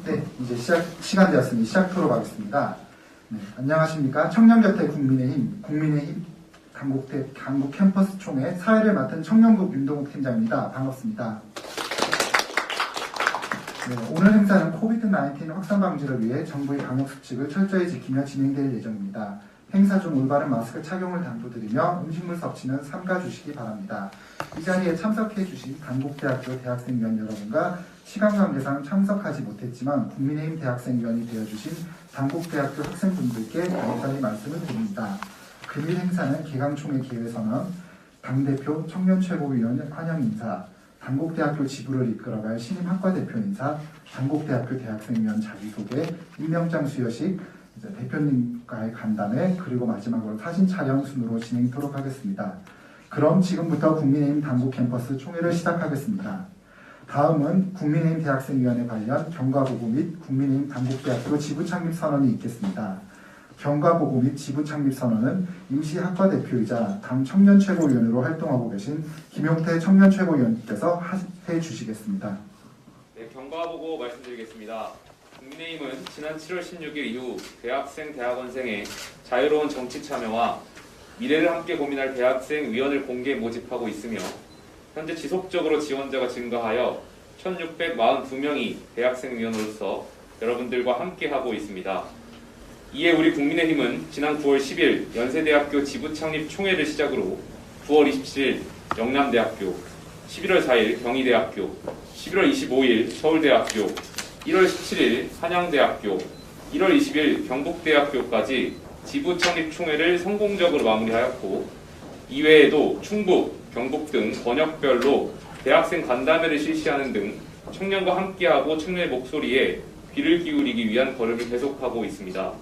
네, 이제 시간 되었으니 시작하도록 하겠습니다. 네, 안녕하십니까. 청년 곁에 국민의힘 강북 캠퍼스 총회 사회를 맡은 청년국 윤동욱 팀장입니다. 반갑습니다. 네, 오늘 행사는 코비드-19 확산 방지를 위해 정부의 방역 수칙을 철저히 지키며 진행될 예정입니다. 행사 중 올바른 마스크 착용을 당부드리며 음식물 섭취는 삼가주시기 바랍니다. 이 자리에 참석해 주신 강북대학교 대학생위원 여러분과 시간 관계상 참석하지 못했지만 국민의힘 대학생위원이 되어주신 강북대학교 학생분들께 감사의 말씀을 드립니다. 금일 행사는 개강총회 기획선언, 당대표 청년 최고위원 환영 인사, 단국대학교 지부를 이끌어갈 신임 학과 대표 인사, 단국대학교 대학생위원 자기소개, 임명장 수여식, 대표님과의 간담회, 그리고 마지막으로 사진 촬영 순으로 진행토록 하겠습니다. 그럼 지금부터 국민의힘 단국 캠퍼스 총회를 시작하겠습니다. 다음은 국민의힘 대학생위원회 관련 경과보고 및 국민의힘 단국대학교 지부 창립 선언이 있겠습니다. 경과보고 및 지부 창립 선언은 임시 학과 대표이자 당 청년 최고위원으로 활동하고 계신 김용태 청년 최고위원께서 해 주시겠습니다. 네, 경과보고 말씀드리겠습니다. 국민의힘은 지난 7월 16일 이후 대학생, 대학원생의 자유로운 정치 참여와 미래를 함께 고민할 대학생 위원을 공개 모집하고 있으며 현재 지속적으로 지원자가 증가하여 1642명이 대학생 위원으로서 여러분들과 함께하고 있습니다. 이에 우리 국민의힘은 지난 9월 10일 연세대학교 지부 창립 총회를 시작으로 9월 27일 영남대학교, 11월 4일 경희대학교, 11월 25일 서울대학교, 1월 17일 한양대학교, 1월 20일 경북대학교까지 지부 창립 총회를 성공적으로 마무리하였고 이외에도 충북, 경북 등 번역별로 대학생 간담회를 실시하는 등 청년과 함께하고 청년의 목소리에 귀를 기울이기 위한 걸음을 계속하고 있습니다.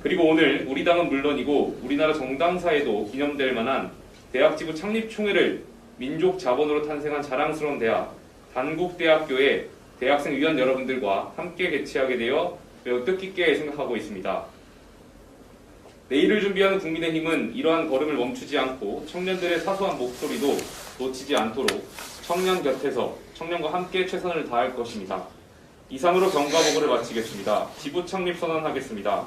그리고 오늘 우리 당은 물론이고 우리나라 정당사에도 기념될 만한 대학 지부 창립 총회를 민족 자본으로 탄생한 자랑스러운 대학 단국대학교의 대학생 위원 여러분들과 함께 개최하게 되어 매우 뜻깊게 생각하고 있습니다. 내일을 준비하는 국민의힘은 이러한 걸음을 멈추지 않고 청년들의 사소한 목소리도 놓치지 않도록 청년 곁에서 청년과 함께 최선을 다할 것입니다. 이상으로 경과보고를 마치겠습니다. 지부 창립 선언하겠습니다.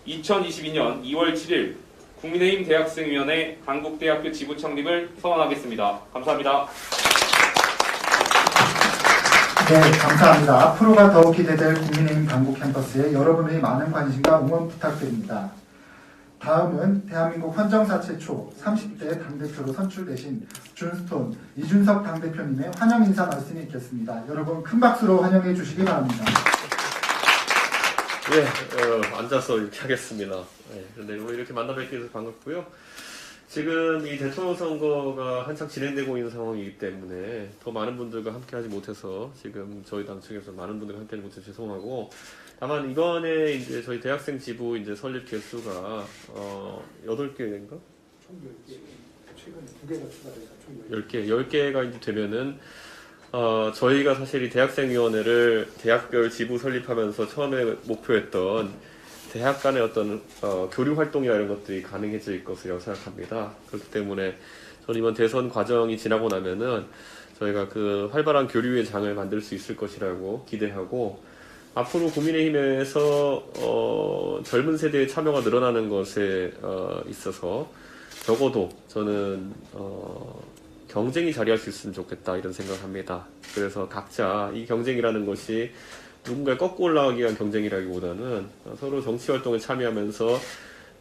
2022년 2월 7일 국민의힘 대학생위원회 강북대학교 지부 창립을 선언하겠습니다. 감사합니다. 네, 감사합니다. 앞으로가 더욱 기대될 국민의힘 강북 캠퍼스에 여러분의 많은 관심과 응원 부탁드립니다. 다음은 대한민국 헌정사 최초 30대 당대표로 선출되신 준스톤 이준석 당대표님의 환영 인사 말씀이 있겠습니다. 여러분 큰 박수로 환영해 주시기 바랍니다. 예, 앉아서 이렇게 하겠습니다. 근데 이렇게 만나 뵙게 돼서 반갑고요. 지금 이 대통령 선거가 한창 진행되고 있는 상황이기 때문에 더 많은 분들과 함께하지 못해서 지금 저희 당 측에서 많은 분들과 함께하지 못해서 죄송하고, 다만 이번에 이제 저희 대학생 지부 이제 설립 개수가 8개인가? 총 10개. 최근에 2개가 추가돼서 총 10개가 이제 되면은 저희가 사실 이 대학생위원회를 대학별 지부 설립하면서 처음에 목표했던 대학 간의 어떤 교류 활동이나 이런 것들이 가능해질 것이라고 생각합니다. 그렇기 때문에 저는 이번 대선 과정이 지나고 나면은 저희가 그 활발한 교류의 장을 만들 수 있을 것이라고 기대하고, 앞으로 국민의힘에서 젊은 세대의 참여가 늘어나는 것에 있어서 적어도 저는 경쟁이 자리할 수 있으면 좋겠다 이런 생각을 합니다. 그래서 각자 이 경쟁이라는 것이 누군가를 꺾고 올라가기 위한 경쟁이라기보다는 서로 정치 활동에 참여하면서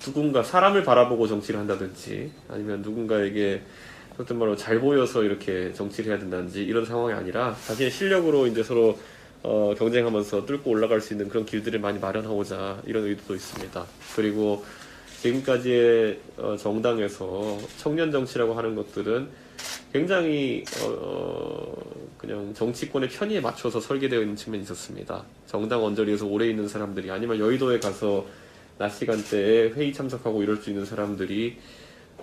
누군가 사람을 바라보고 정치를 한다든지 아니면 누군가에게 어떤 말로 잘 보여서 이렇게 정치를 해야 된다든지 이런 상황이 아니라 자신의 실력으로 이제 서로 경쟁하면서 뚫고 올라갈 수 있는 그런 길들을 많이 마련하고자 이런 의도도 있습니다. 그리고 지금까지의 정당에서 청년 정치라고 하는 것들은 굉장히 그냥 정치권의 편의에 맞춰서 설계되어 있는 측면이 있었습니다. 정당 언저리에서 오래 있는 사람들이 아니면 여의도에 가서 낮 시간대에 회의 참석하고 이럴 수 있는 사람들이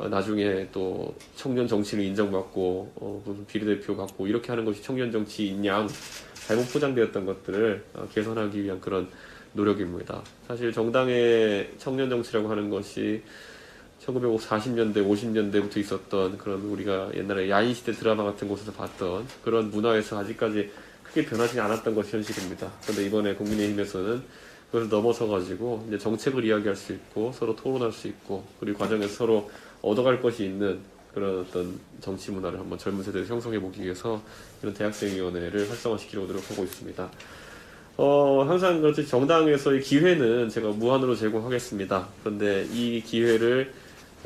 나중에 또 청년 정치를 인정받고 무슨 비례대표 갖고 이렇게 하는 것이 청년 정치인 양 잘못 포장되었던 것들을 개선하기 위한 그런 노력입니다. 사실 정당의 청년 정치라고 하는 것이 1940년대, 50년대부터 있었던 그런 우리가 옛날에 야인시대 드라마 같은 곳에서 봤던 그런 문화에서 아직까지 크게 변하지 않았던 것이 현실입니다. 그런데 이번에 국민의힘에서는 그걸 넘어서가지고 이제 정책을 이야기할 수 있고 서로 토론할 수 있고 그리고 과정에서 서로 얻어갈 것이 있는 그런 어떤 정치 문화를 한번 젊은 세대에 형성해 보기 위해서 이런 대학생위원회를 활성화시키려고 노력하고 있습니다. 항상 그렇듯이 정당에서의 기회는 제가 무한으로 제공하겠습니다. 그런데 이 기회를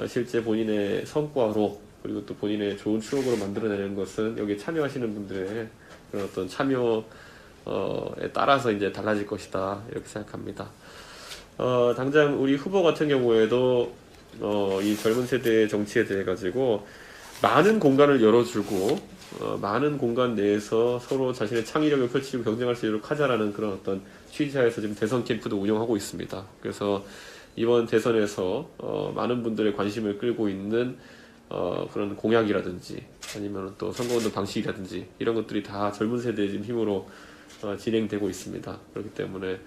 실제 본인의 성과로 그리고 또 본인의 좋은 추억으로 만들어내는 것은 여기에 참여하시는 분들의 그런 어떤 참여에 따라서 이제 달라질 것이다 이렇게 생각합니다. 당장 우리 후보 같은 경우에도 이 젊은 세대의 정치에 대해 가지고 많은 공간을 열어주고 많은 공간 내에서 서로 자신의 창의력을 펼치고 경쟁할 수 있도록 하자라는 그런 어떤 취지하에서 지금 대선 캠프도 운영하고 있습니다. 그래서 이번 대선에서 많은 분들의 관심을 끌고 있는 그런 공약이라든지 아니면 또 선거운동 방식이라든지 이런 것들이 다 젊은 세대의 지금 힘으로 진행되고 있습니다. 그렇기 때문에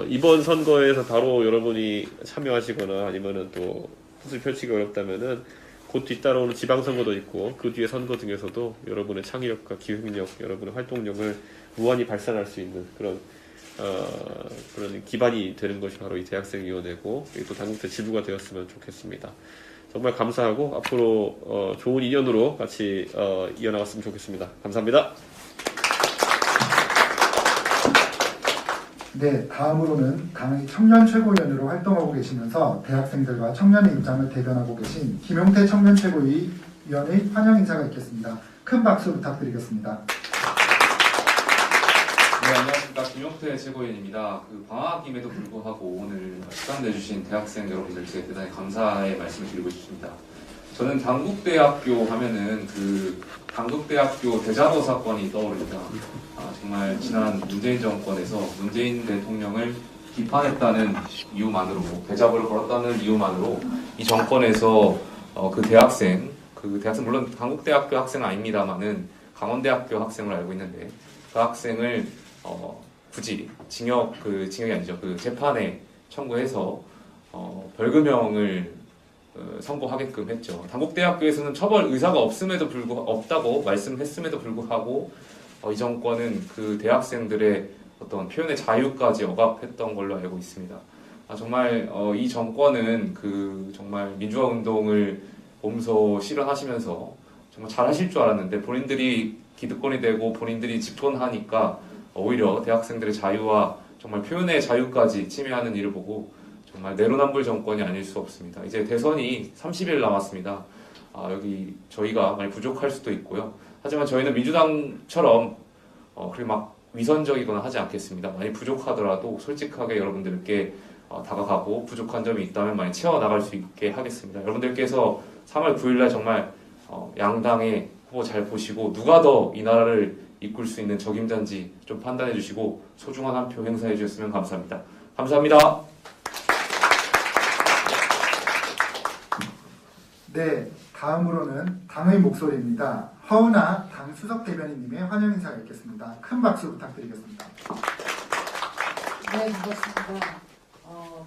이번 선거에서 바로 여러분이 참여하시거나 아니면은 또 뜻을 펼치기 어렵다면은 곧 뒤따라오는 지방선거도 있고 그 뒤에 선거 등에서도 여러분의 창의력과 기획력, 여러분의 활동력을 무한히 발산할 수 있는 그런 기반이 되는 것이 바로 이 대학생위원회고 또 당국대 지부가 되었으면 좋겠습니다. 정말 감사하고 앞으로 좋은 인연으로 같이 이어나갔으면 좋겠습니다. 감사합니다. 네, 다음으로는 당의 청년 최고위원으로 활동하고 계시면서 대학생들과 청년의 입장을 대변하고 계신 김용태 청년 최고위원의 환영 인사가 있겠습니다. 큰 박수 부탁드리겠습니다. 네, 안녕하십니까. 김용태 최고위원입니다. 방학임에도 불구하고 오늘 시간 내주신 대학생 여러분들께 대단히 감사의 말씀을 드리고 싶습니다. 저는 당국대학교 하면은 당국대학교 대자보 사건이 떠오릅니다. 정말 지난 문재인 정권에서 문재인 대통령을 비판했다는 이유만으로, 대자보를 걸었다는 이유만으로 이 정권에서 그 대학생 물론 당국대학교 학생은 아닙니다만은 강원대학교 학생을 알고 있는데 그 학생을 굳이 징역이 아니죠. 재판에 청구해서 벌금형을 선고하게끔 했죠. 당국대학교에서는 처벌 의사가 없다고 말씀했음에도 불구하고 이 정권은 그 대학생들의 어떤 표현의 자유까지 억압했던 걸로 알고 있습니다. 정말 이 정권은 정말 민주화 운동을 몸소 실현하시면서 정말 잘하실 줄 알았는데 본인들이 기득권이 되고 본인들이 집권하니까 오히려 대학생들의 자유와 정말 표현의 자유까지 침해하는 일을 보고 정말 내로남불 정권이 아닐 수 없습니다. 이제 대선이 30일 남았습니다. 여기 저희가 많이 부족할 수도 있고요. 하지만 저희는 민주당처럼 그렇게 막 위선적이거나 하지 않겠습니다. 많이 부족하더라도 솔직하게 여러분들께 다가가고 부족한 점이 있다면 많이 채워나갈 수 있게 하겠습니다. 여러분들께서 3월 9일날 정말 양당의 후보 잘 보시고 누가 더 이 나라를 이끌 수 있는 적임자인지 좀 판단해 주시고 소중한 한 표 행사해 주셨으면 감사합니다. 감사합니다. 네, 다음으로는 당의 목소리입니다. 허은아 당 수석 대변인님의 환영 인사가 있겠습니다. 큰 박수 부탁드리겠습니다. 네, 반갑습니다.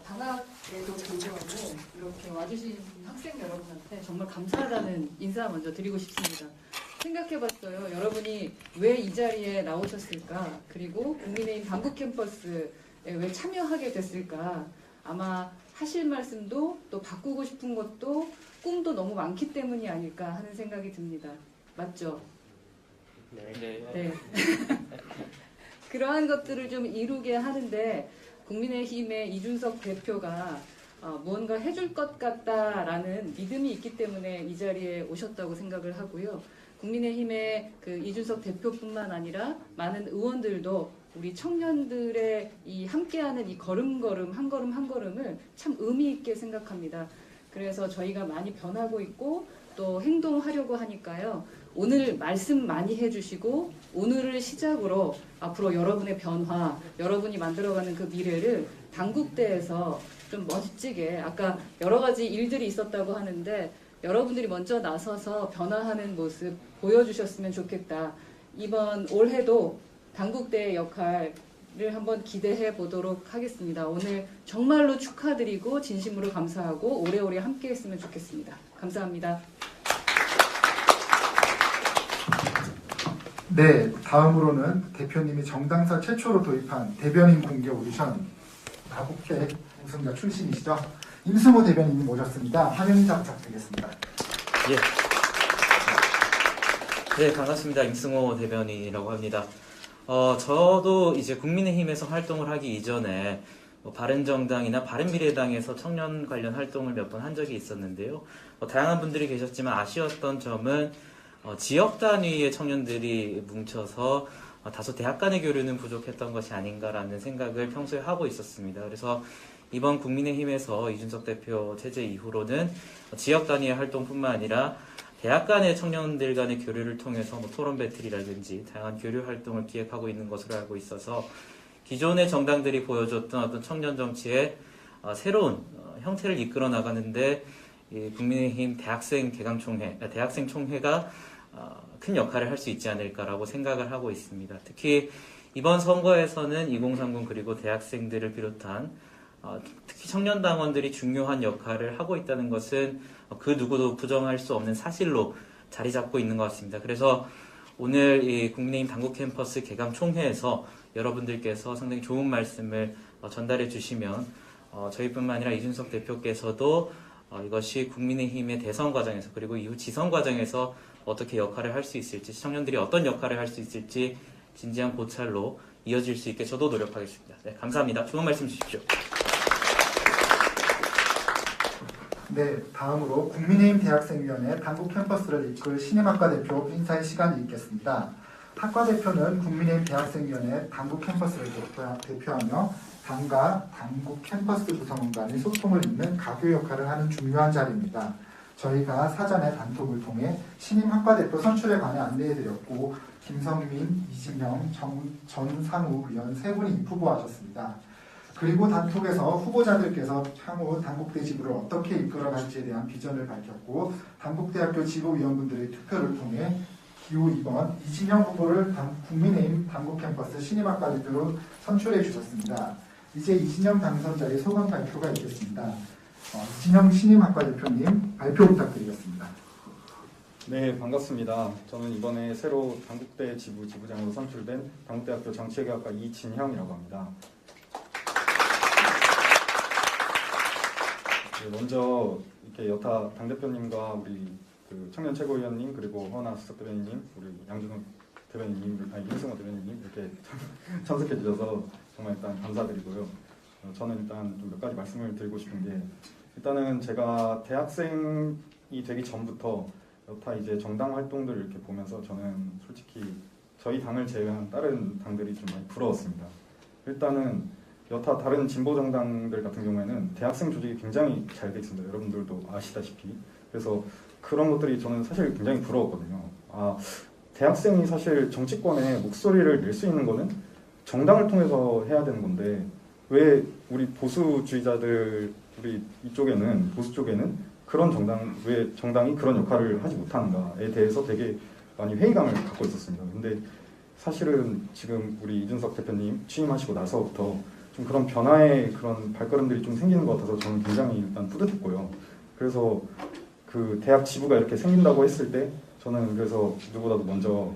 방학에도 불구하고 이렇게 와주신 학생 여러분한테 정말 감사하다는 인사 먼저 드리고 싶습니다. 생각해봤어요. 여러분이 왜 이 자리에 나오셨을까? 그리고 국민의힘 당국 캠퍼스에 왜 참여하게 됐을까? 아마 하실 말씀도 또 바꾸고 싶은 것도 꿈도 너무 많기 때문이 아닐까 하는 생각이 듭니다. 맞죠? 네. 그러한 것들을 좀 이루게 하는데 국민의힘의 이준석 대표가 무언가 해줄 것 같다라는 믿음이 있기 때문에 이 자리에 오셨다고 생각을 하고요. 국민의힘의 이준석 대표뿐만 아니라 많은 의원들도 우리 청년들의 이 함께하는 이 걸음걸음 한 걸음 한 걸음을 참 의미 있게 생각합니다. 그래서 저희가 많이 변하고 있고 또 행동하려고 하니까요. 오늘 말씀 많이 해주시고 오늘을 시작으로 앞으로 여러분의 변화, 여러분이 만들어가는 그 미래를 당국대에서 좀 멋지게 아까 여러 가지 일들이 있었다고 하는데 여러분들이 먼저 나서서 변화하는 모습 보여주셨으면 좋겠다. 이번 올해도 당국대의 역할을 한번 기대해 보도록 하겠습니다. 오늘 정말로 축하드리고 진심으로 감사하고 오래오래 함께 했으면 좋겠습니다. 감사합니다. 네, 다음으로는 대표님이 정당사 최초로 도입한 대변인 공개 오디션 가곡대 우승자 출신이시죠. 임승호 대변인님 모셨습니다. 환영 인사 부탁드리겠습니다. 예. 네, 반갑습니다. 임승호 대변인이라고 합니다. 저도 이제 국민의힘에서 활동을 하기 이전에 바른정당이나 바른미래당에서 청년 관련 활동을 몇 번 한 적이 있었는데요. 다양한 분들이 계셨지만 아쉬웠던 점은 지역 단위의 청년들이 뭉쳐서 다소 대학 간의 교류는 부족했던 것이 아닌가라는 생각을 평소에 하고 있었습니다. 그래서 이번 국민의힘에서 이준석 대표 체제 이후로는 지역 단위의 활동뿐만 아니라 대학 간의 청년들 간의 교류를 통해서 토론 배틀이라든지 다양한 교류 활동을 기획하고 있는 것으로 알고 있어서 기존의 정당들이 보여줬던 어떤 청년 정치의 새로운 형태를 이끌어 나가는데 국민의힘 대학생 총회가 큰 역할을 할 수 있지 않을까라고 생각을 하고 있습니다. 특히 이번 선거에서는 2030 그리고 대학생들을 비롯한 특히 청년 당원들이 중요한 역할을 하고 있다는 것은 그 누구도 부정할 수 없는 사실로 자리 잡고 있는 것 같습니다. 그래서 오늘 이 국민의힘 당구 캠퍼스 개강 총회에서 여러분들께서 상당히 좋은 말씀을 전달해 주시면 저희뿐만 아니라 이준석 대표께서도 이것이 국민의힘의 대선 과정에서 그리고 이후 지선 과정에서 어떻게 역할을 할 수 있을지, 청년들이 어떤 역할을 할 수 있을지 진지한 고찰로 이어질 수 있게 저도 노력하겠습니다. 네, 감사합니다. 좋은 말씀 주십시오. 네, 다음으로 국민의힘 대학생위원회 당구 캠퍼스를 이끌 신임학과 대표 인사의 시간이 있겠습니다. 학과 대표는 국민의힘 대학생위원회 당구 캠퍼스를 대표하며 당과 당구 캠퍼스 구성원 간의 소통을 잇는 가교 역할을 하는 중요한 자리입니다. 저희가 사전에 단톡을 통해 신임학과 대표 선출에 관해 안내해드렸고 김성민, 이진영, 전상우 의원 세 분이 후보하셨습니다. 그리고 단톡에서 후보자들께서 향후 당국대 지부를 어떻게 이끌어갈지에 대한 비전을 밝혔고 당국대학교 지부위원분들의 투표를 통해 기호 2번 이진영 후보를 국민의힘 당국캠퍼스 신임학과 대표로 선출해 주셨습니다. 이제 이진영 당선자의 소감 발표가 있겠습니다. 이진영 신임학과 대표님 발표 부탁드리겠습니다. 네, 반갑습니다. 저는 이번에 새로 당국대 지부장으로 선출된 당국대학교 정치외교학과 이진형이라고 합니다. 네, 먼저 이렇게 여타 당대표님과 우리 청년 최고위원님 그리고 허나 수석대변인님, 우리 양준호 대변인님, 윤승호 대변인님 이렇게 참석해 주셔서 정말 일단 감사드리고요. 저는 일단 좀 몇 가지 말씀을 드리고 싶은 게 일단은 제가 대학생이 되기 전부터 여타 이제 정당 활동들을 이렇게 보면서 저는 솔직히 저희 당을 제외한 다른 당들이 좀 많이 부러웠습니다. 일단은 여타 다른 진보 정당들 같은 경우에는 대학생 조직이 굉장히 잘 돼 있습니다. 여러분들도 아시다시피. 그래서 그런 것들이 저는 사실 굉장히 부러웠거든요. 대학생이 사실 정치권에 목소리를 낼 수 있는 거는 정당을 통해서 해야 되는 건데 왜 우리 보수주의자들 우리 이쪽에는 보수 쪽에는 그런 왜 정당이 그런 역할을 하지 못하는가에 대해서 되게 많이 회의감을 갖고 있었습니다. 근데 사실은 지금 우리 이준석 대표님 취임하시고 나서부터 좀 그런 변화의 그런 발걸음들이 좀 생기는 것 같아서 저는 굉장히 일단 뿌듯했고요. 그래서 그 대학 지부가 이렇게 생긴다고 했을 때 저는 그래서 누구보다도 먼저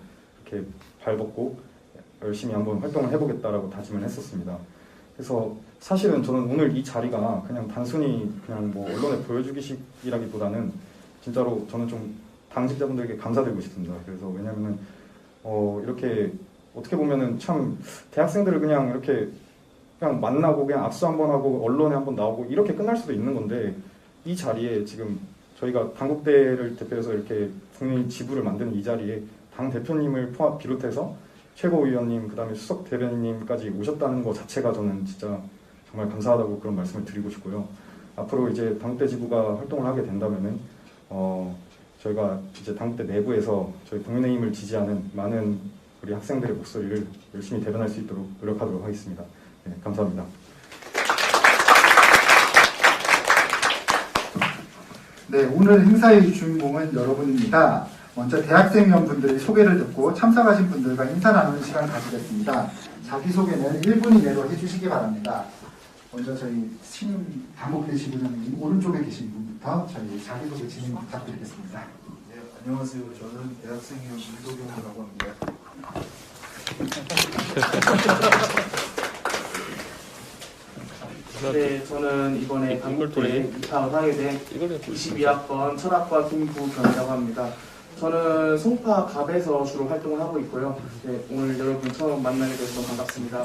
이렇게 발벗고 열심히 한번 활동을 해보겠다라고 다짐을 했었습니다. 그래서 사실은 저는 오늘 이 자리가 그냥 단순히 그냥 뭐 언론에 보여주기식이라기보다는 진짜로 저는 좀 당직자분들에게 감사드리고 싶습니다. 그래서 왜냐면은 이렇게 어떻게 보면은 참 대학생들을 그냥 이렇게 그냥 만나고 그냥 악수 한번 하고 언론에 한번 나오고 이렇게 끝날 수도 있는 건데 이 자리에 지금 저희가 당국대를 대표해서 이렇게 국민 지부를 만드는 이 자리에 당 대표님을 비롯해서 최고위원님 그다음에 수석 대변인님까지 오셨다는 것 자체가 저는 진짜 정말 감사하다고 그런 말씀을 드리고 싶고요. 앞으로 이제 당국대 지부가 활동을 하게 된다면은 저희가 이제 당국대 내부에서 저희 국민의힘을 지지하는 많은 우리 학생들의 목소리를 열심히 대변할 수 있도록 노력하도록 하겠습니다. 네, 감사합니다. 네, 오늘 행사의 주인공은 여러분입니다. 먼저 대학생위원분들의 소개를 듣고 참석하신 분들과 인사 나누는 시간을 가지겠습니다. 자기소개는 1분 이내로 해주시기 바랍니다. 먼저 저희 신임 당국대 지부장님 오른쪽에 계신 분부터 저희 자기소개 진행 부탁드리겠습니다. 네, 안녕하세요. 저는 대학생위원 이도경이라고 합니다. 네, 저는 이번에 강북대에 입학을 하게 된 이걸 22학번 철학과 김부겸이라고 합니다. 저는 송파 갑에서 주로 활동을 하고 있고요. 네, 오늘 여러분 처음 만나게 돼서 반갑습니다.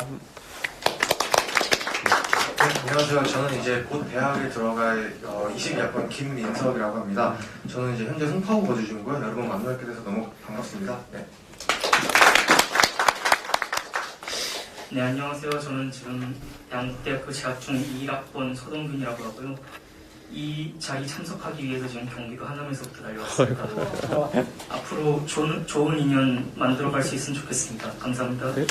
안녕하세요. 저는 이제 곧 대학에 들어갈 22학번 김민석이라고 합니다. 저는 이제 현재 송파구 거주 중이고요. 여러분 만나게 돼서 너무 반갑습니다. 네. 네, 안녕하세요. 저는 지금 양국대학교 재학 중 2학번 서동균이라고 하고요. 이 자리 참석하기 위해서 지금 경기도 하남에서부터 달려왔습니다. 앞으로 좋은 인연 만들어갈 수 있으면 좋겠습니다. 감사합니다. 네,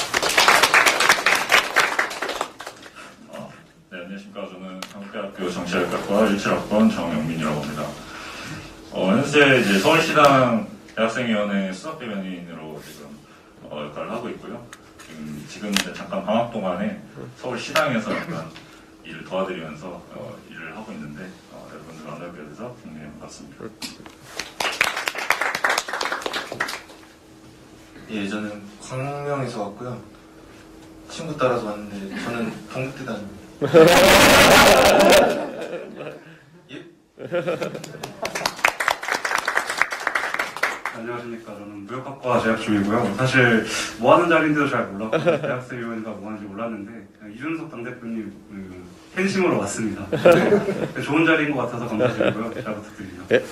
안녕하십니까. 저는 한국대학교 정치학과 17학번 정영민이라고 합니다. 현재 이제 서울시당 대학생위원회 수석대변인으로 지금 역할을 하고 있고요. 지금 이제 잠깐 방학 동안에 서울시당에서 약간 일을 도와드리면서 일을 하고 있는데 여러분들 만나게 돼서 굉장히 반갑습니다. 예, 저는 광명에서 왔고요. 친구 따라서 왔는데 저는 경북대 다닙니다. 예? 안녕하십니까. 저는 무역학과 재학 중이고요. 사실 뭐 하는 자리인지도 잘 몰랐고 대학생위원회가 뭐 하는지 몰랐는데 이준석 당대표님 팬심으로 왔습니다. 좋은 자리인 것 같아서 감사드리고요. 잘 부탁드립니다. 네.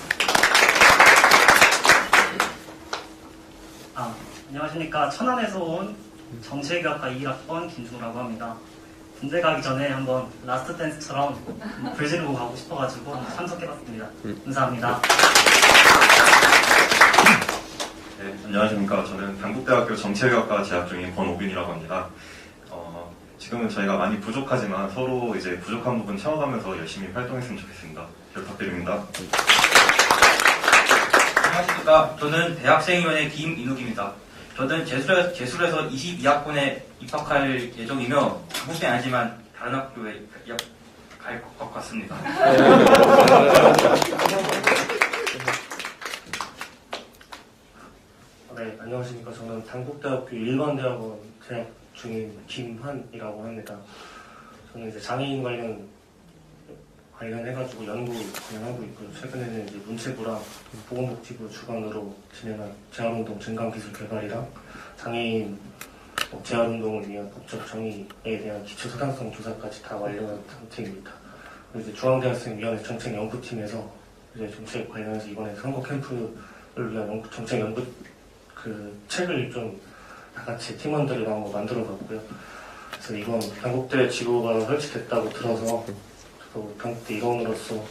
안녕하십니까. 천안에서 온 정치외교학과 2학번 김준호라고 합니다. 군대 가기 전에 한번 라스트 댄스처럼 불 지르고 가고 싶어가지고 한번 참석해봤습니다. 감사합니다. 네, 안녕하십니까. 저는 당국대학교 정치외교학과 재학 중인 권오빈이라고 합니다. 지금은 저희가 많이 부족하지만 서로 이제 부족한 부분 채워가면서 열심히 활동했으면 좋겠습니다. 잘 부탁드립니다. 안녕하십니까. 저는 대학생위원회 김인욱입니다. 저는 재수에서 22학번에 입학할 예정이며 당국대 아니지만 다른 학교에 갈 것 같습니다. 네, 안녕하십니까. 저는 당국대학교 일반대학원 재학 중인 김한이라고 합니다. 저는 이제 장애인 관련해가지고 연구 진행하고 있고요. 최근에는 이제 문체부랑 보건복지부 주관으로 진행한 재활운동 증강기술 개발이랑 장애인 재활운동을 위한 법적 정의에 대한 기초소당성 조사까지 다 완료한 상태입니다. 그리고 이제 중앙대학생위원회 정책연구팀에서 이제 정책 관련해서 이번에 선거 캠프를 위한 정책 연구 책을 좀 다 같이 팀원들이랑 한번 만들어봤고요. 그래서 이번 당국대 지도가 설치됐다고 들어서 저도 당국대 일원으로서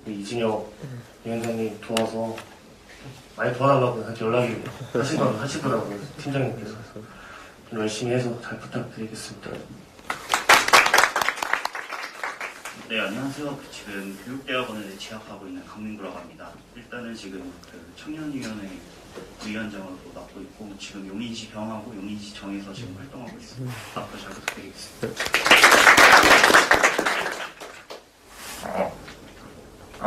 이진혁 위원장님 도와서 많이 도와달라고 연락이 하시더라고요. 팀장님께서. 좀 열심히 해서 잘 부탁드리겠습니다. 네, 안녕하세요. 지금 교육대학원에 재학하고 있는 강민구라고 합니다. 일단은 지금 청년위원회 부위원장으로 맡고 있고 지금 용인시 병하고 용인시 정에서 지금 활동하고 있습니다. 앞으로 잘 부탁드리겠습니다.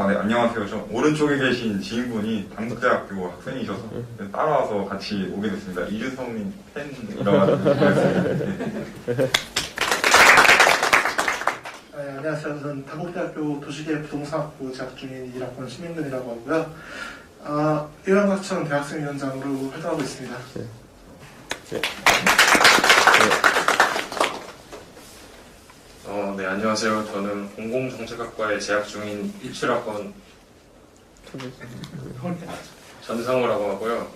네, 안녕하세요. 저 오른쪽에 계신 지인분이 당국대학교 학생이셔서 따라와서 같이 오게 됐습니다. 이준성님 팬이라고 네, 안녕하세요. 저는 당국대학교 도시계획 부동산학부 재학 중인 1학번 심인근이라고 하고요. 이런 것처럼 대학생위원장으로 활동하고 있습니다. 네, 안녕하세요. 저는 공공정책학과에 재학 중인 17학번 전상우라고 하고요.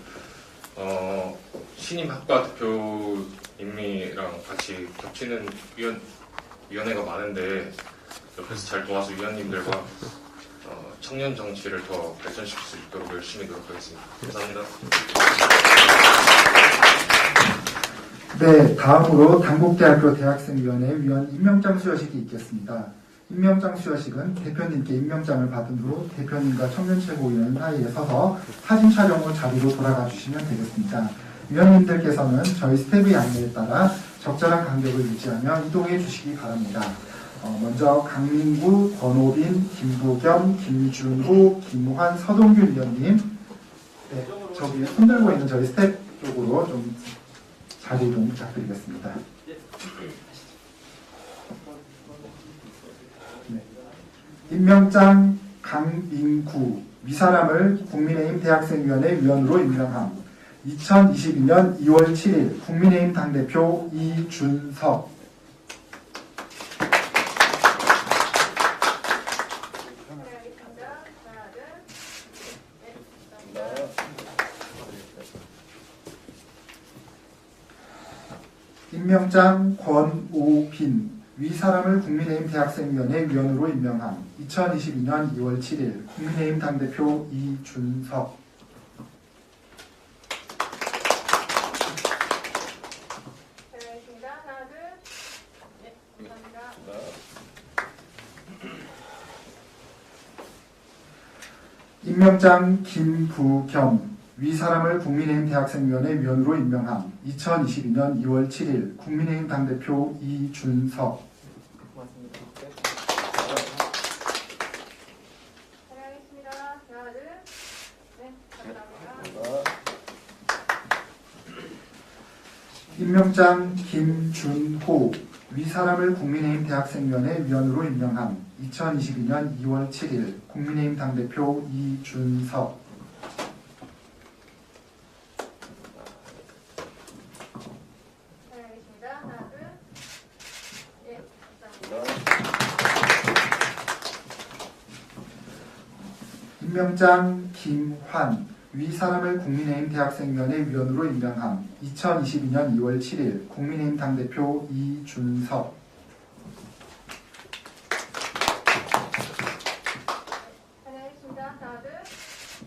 신임 학과 대표님이랑 같이 겹치는 위원회가 많은데 옆에서 잘 도와서 위원님들과 청년 정치를 더 발전시킬 수 있도록 열심히 노력하겠습니다. 감사합니다. 네, 다음으로 당국대학교 대학생위원회 위원 임명장 수여식이 있겠습니다. 임명장 수여식은 대표님께 임명장을 받은 후 대표님과 청년최고위원 사이에 서서 사진 촬영 후 자리로 돌아가 주시면 되겠습니다. 위원님들께서는 저희 스텝의 안내에 따라 적절한 간격을 유지하며 이동해 주시기 바랍니다. 먼저 강민구, 권오빈, 김부겸, 김준호, 김환, 서동균 위원님, 네, 저기 손들고 있는 저희 스텝 쪽으로 좀 자리 이동 부탁드리겠습니다. 네. 임명장 강민구 위사람을 국민의힘 대학생위원회 위원으로 임명함. 2022년 2월 7일 국민의힘 당대표 이준석. 임명장 권오빈 위사람을 국민의힘 대학생위원회 위원으로 임명함. 2022년 2월 7일 국민의힘 당대표 이준석. 임명장 김부겸 위사람을 국민의힘 대학생위원회 위원으로 임명함. 2022년 2월 7일 국민의힘 당대표 이준석. 임명장 김준호 위사람을 국민의힘 대학생위원회 위원으로 임명함. 2022년 2월 7일 국민의힘 당대표 이준석. 임명장 김환 위사람을 국민의힘 대학생위원회 위원으로 임명함. 2022년 2월 7일 국민의힘 당대표 이준석.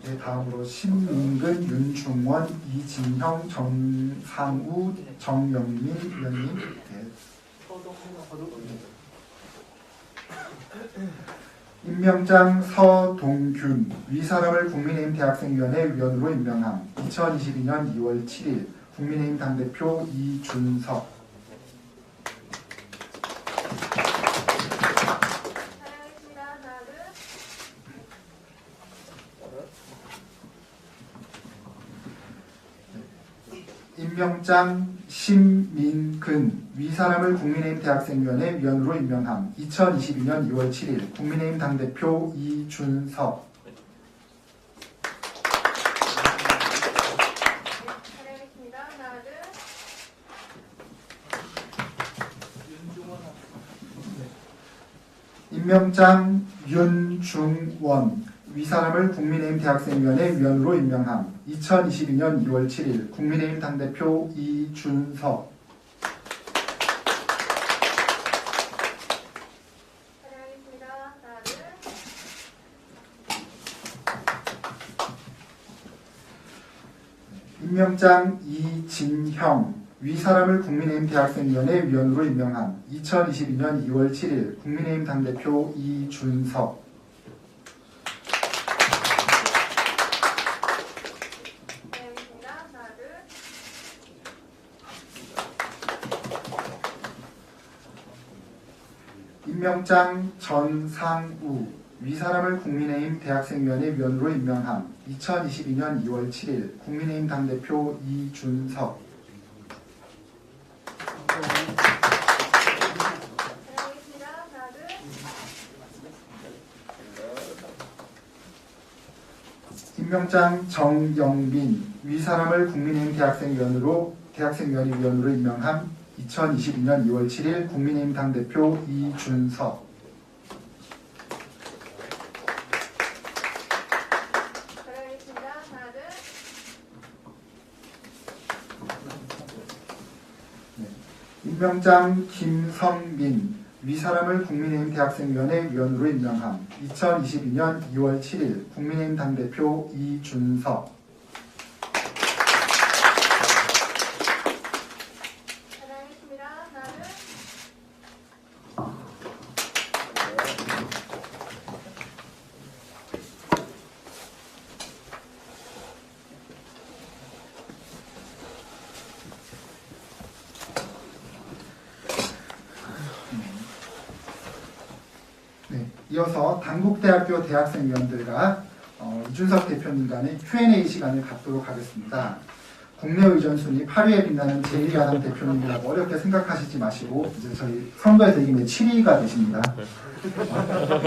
네, 다음으로 신민근, 윤중원, 이진형, 정상우, 정영민 위원님. 네. 임명장 서동균 위사람을 국민의힘 대학생위원회 위원으로 임명함. 2022년 2월 7일 국민의힘 당대표 이준석. 임명장 신민근 위사람을 국민의힘 대학생위원회 위원으로 임명함. 2022년 2월 7일 국민의힘 당대표 이준석. 임명장 윤중원 위사람을 국민의힘 대학생위원회 위원으로 임명함. 2022년 2월 7일 국민의힘 당대표 이준석. 임명장 이진형 위사람을 국민의힘 대학생위원회 위원으로 임명함. 2022년 2월 7일 국민의힘 당대표 이준석. 임명장 전상우 위사람을 국민의힘 대학생위원회 위원으로 임명함. 2022년 2월 7일 국민의힘 당대표 이준석. 임명장 정영민 위사람을 국민의힘 대학생위원회 위원으로 임명함. 2022년 2월 7일 국민의힘 당대표 이준석. 네. 임명장 김성민 위사람을 국민의힘 대학생위원회 위원으로 임명함. 2022년 2월 7일 국민의힘 당대표 이준석. 이어서 단국대학교 대학생위원들과 이준석 대표님 간의 Q&A 시간을 갖도록 하겠습니다. 국내 의전 순위 8위에 빛나는 제1야당 대표님이라고 어렵게 생각하시지 마시고 이제 저희 선거의 대김의 7위가 되십니다.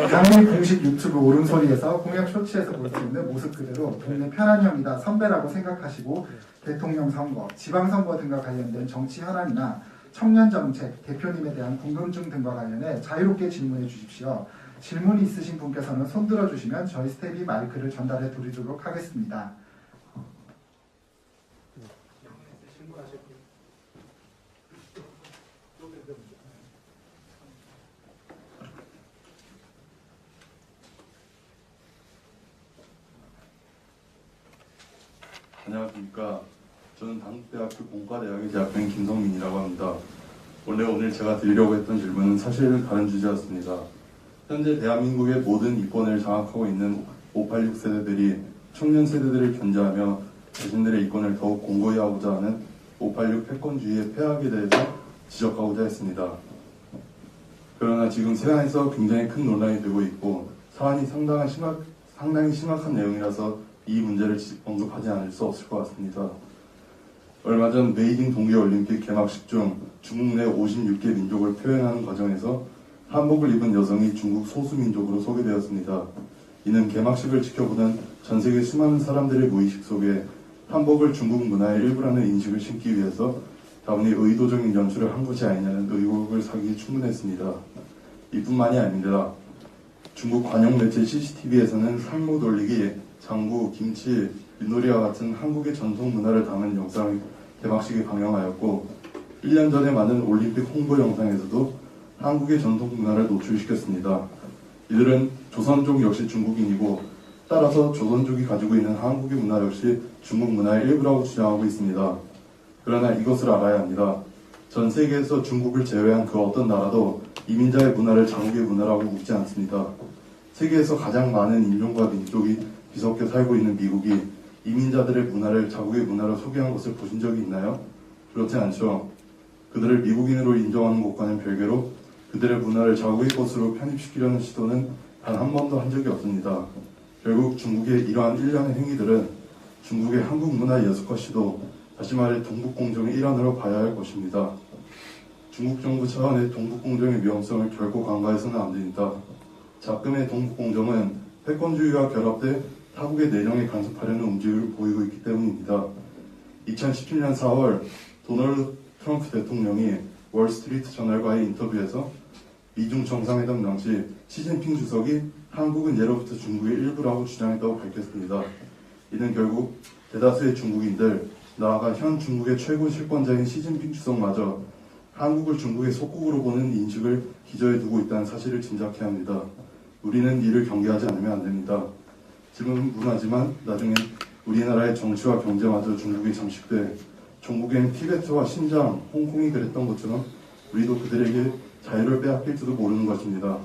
당일 공식 유튜브 오른소리에서 공약 쇼츠에서 볼 수 있는 모습 그대로 동네 편한 형이다 선배라고 생각하시고 대통령 선거, 지방선거 등과 관련된 정치 현안이나 청년 정책, 대표님에 대한 궁금증 등과 관련해 자유롭게 질문해 주십시오. 질문이 있으신 분께서는 손 들어주시면 저희 스텝이 마이크를 전달해 드리도록 하겠습니다. 안녕하십니까. 저는 당국대학교 공과대학의 재학생 김성민이라고 합니다. 원래 오늘 제가 드리려고 했던 질문은 사실 다른 주제였습니다. 현재 대한민국의 모든 이권을 장악하고 있는 586 세대들이 청년 세대들을 견제하며 자신들의 이권을 더욱 공고히 하고자 하는 586 패권주의의 폐악에 대해서 지적하고자 했습니다. 그러나 지금 세간에서 굉장히 큰 논란이 되고 있고 사안이 상당히 심각한 내용이라서 이 문제를 언급하지 않을 수 없을 것 같습니다. 얼마 전 베이징 동계올림픽 개막식 중 중국 내 56개 민족을 표현하는 과정에서 한복을 입은 여성이 중국 소수민족으로 소개되었습니다. 이는 개막식을 지켜보는 전 세계 수많은 사람들의 무의식 속에 한복을 중국 문화의 일부라는 인식을 심기 위해서 다분히 의도적인 연출을 한 것이 아니냐는 의혹을 사기 충분했습니다. 이뿐만이 아닙니다. 중국 관영 매체 CCTV에서는 상무 돌리기, 장구, 김치, 윷놀이와 같은 한국의 전통 문화를 담은 영상을 개막식에 방영하였고 1년 전에 만든 올림픽 홍보 영상에서도 한국의 전통 문화를 노출시켰습니다. 이들은 조선족 역시 중국인이고 따라서 조선족이 가지고 있는 한국의 문화 역시 중국 문화의 일부라고 주장하고 있습니다. 그러나 이것을 알아야 합니다. 전 세계에서 중국을 제외한 그 어떤 나라도 이민자의 문화를 자국의 문화라고 묻지 않습니다. 세계에서 가장 많은 인종과 민족이 뒤섞여 살고 있는 미국이 이민자들의 문화를 자국의 문화로 소개한 것을 보신 적이 있나요? 그렇지 않죠. 그들을 미국인으로 인정하는 것과는 별개로 그들의 문화를 자국의 것으로 편입시키려는 시도는 단 한 번도 한 적이 없습니다. 결국 중국의 이러한 일련의 행위들은 중국의 한국 문화 예술화 시도, 다시 말해 동북공정의 일환으로 봐야 할 것입니다. 중국 정부 차원의 동북공정의 위험성을 결코 간과해서는 안 됩니다. 작금의 동북공정은 패권주의와 결합돼 타국의 내정에 간섭하려는 움직임을 보이고 있기 때문입니다. 2017년 4월 도널드 트럼프 대통령이 월스트리트 저널과의 인터뷰에서 미중 정상회담 당시 시진핑 주석이 한국은 예로부터 중국의 일부라고 주장했다고 밝혔습니다. 이는 결국 대다수의 중국인들, 나아가 현 중국의 최고 실권자인 시진핑 주석마저 한국을 중국의 속국으로 보는 인식을 기저에 두고 있다는 사실을 짐작해야 합니다. 우리는 이를 경계하지 않으면 안 됩니다. 지금은 무난하지만 나중엔 우리나라의 정치와 경제마저 중국에 장식돼 종국엔 티베트와 신장, 홍콩이 그랬던 것처럼 우리도 그들에게 자유를 빼앗길지도 모르는 것입니다.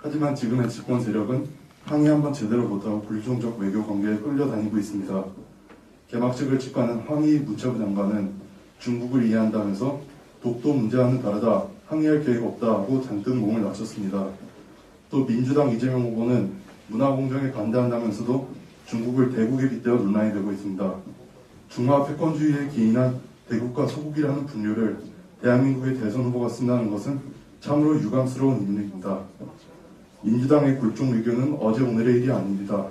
하지만 지금의 집권 세력은 항의 한번 제대로 못하고 불중적 외교 관계에 끌려다니고 있습니다. 개막식을 직관한 황희 문체부 장관은 중국을 이해한다면서 독도 문제와는 다르다, 항의할 계획 없다 하고 잔뜩 몸을 낮췄습니다. 또 민주당 이재명 후보는 문화공정에 반대한다면서도 중국을 대국에 빗대어 논란이 되고 있습니다. 중화 패권주의에 기인한 대국과 소국이라는 분류를 대한민국의 대선 후보가 쓴다는 것은 참으로 유감스러운 일입니다. 민주당의 굴종 외교는 어제 오늘의 일이 아닙니다.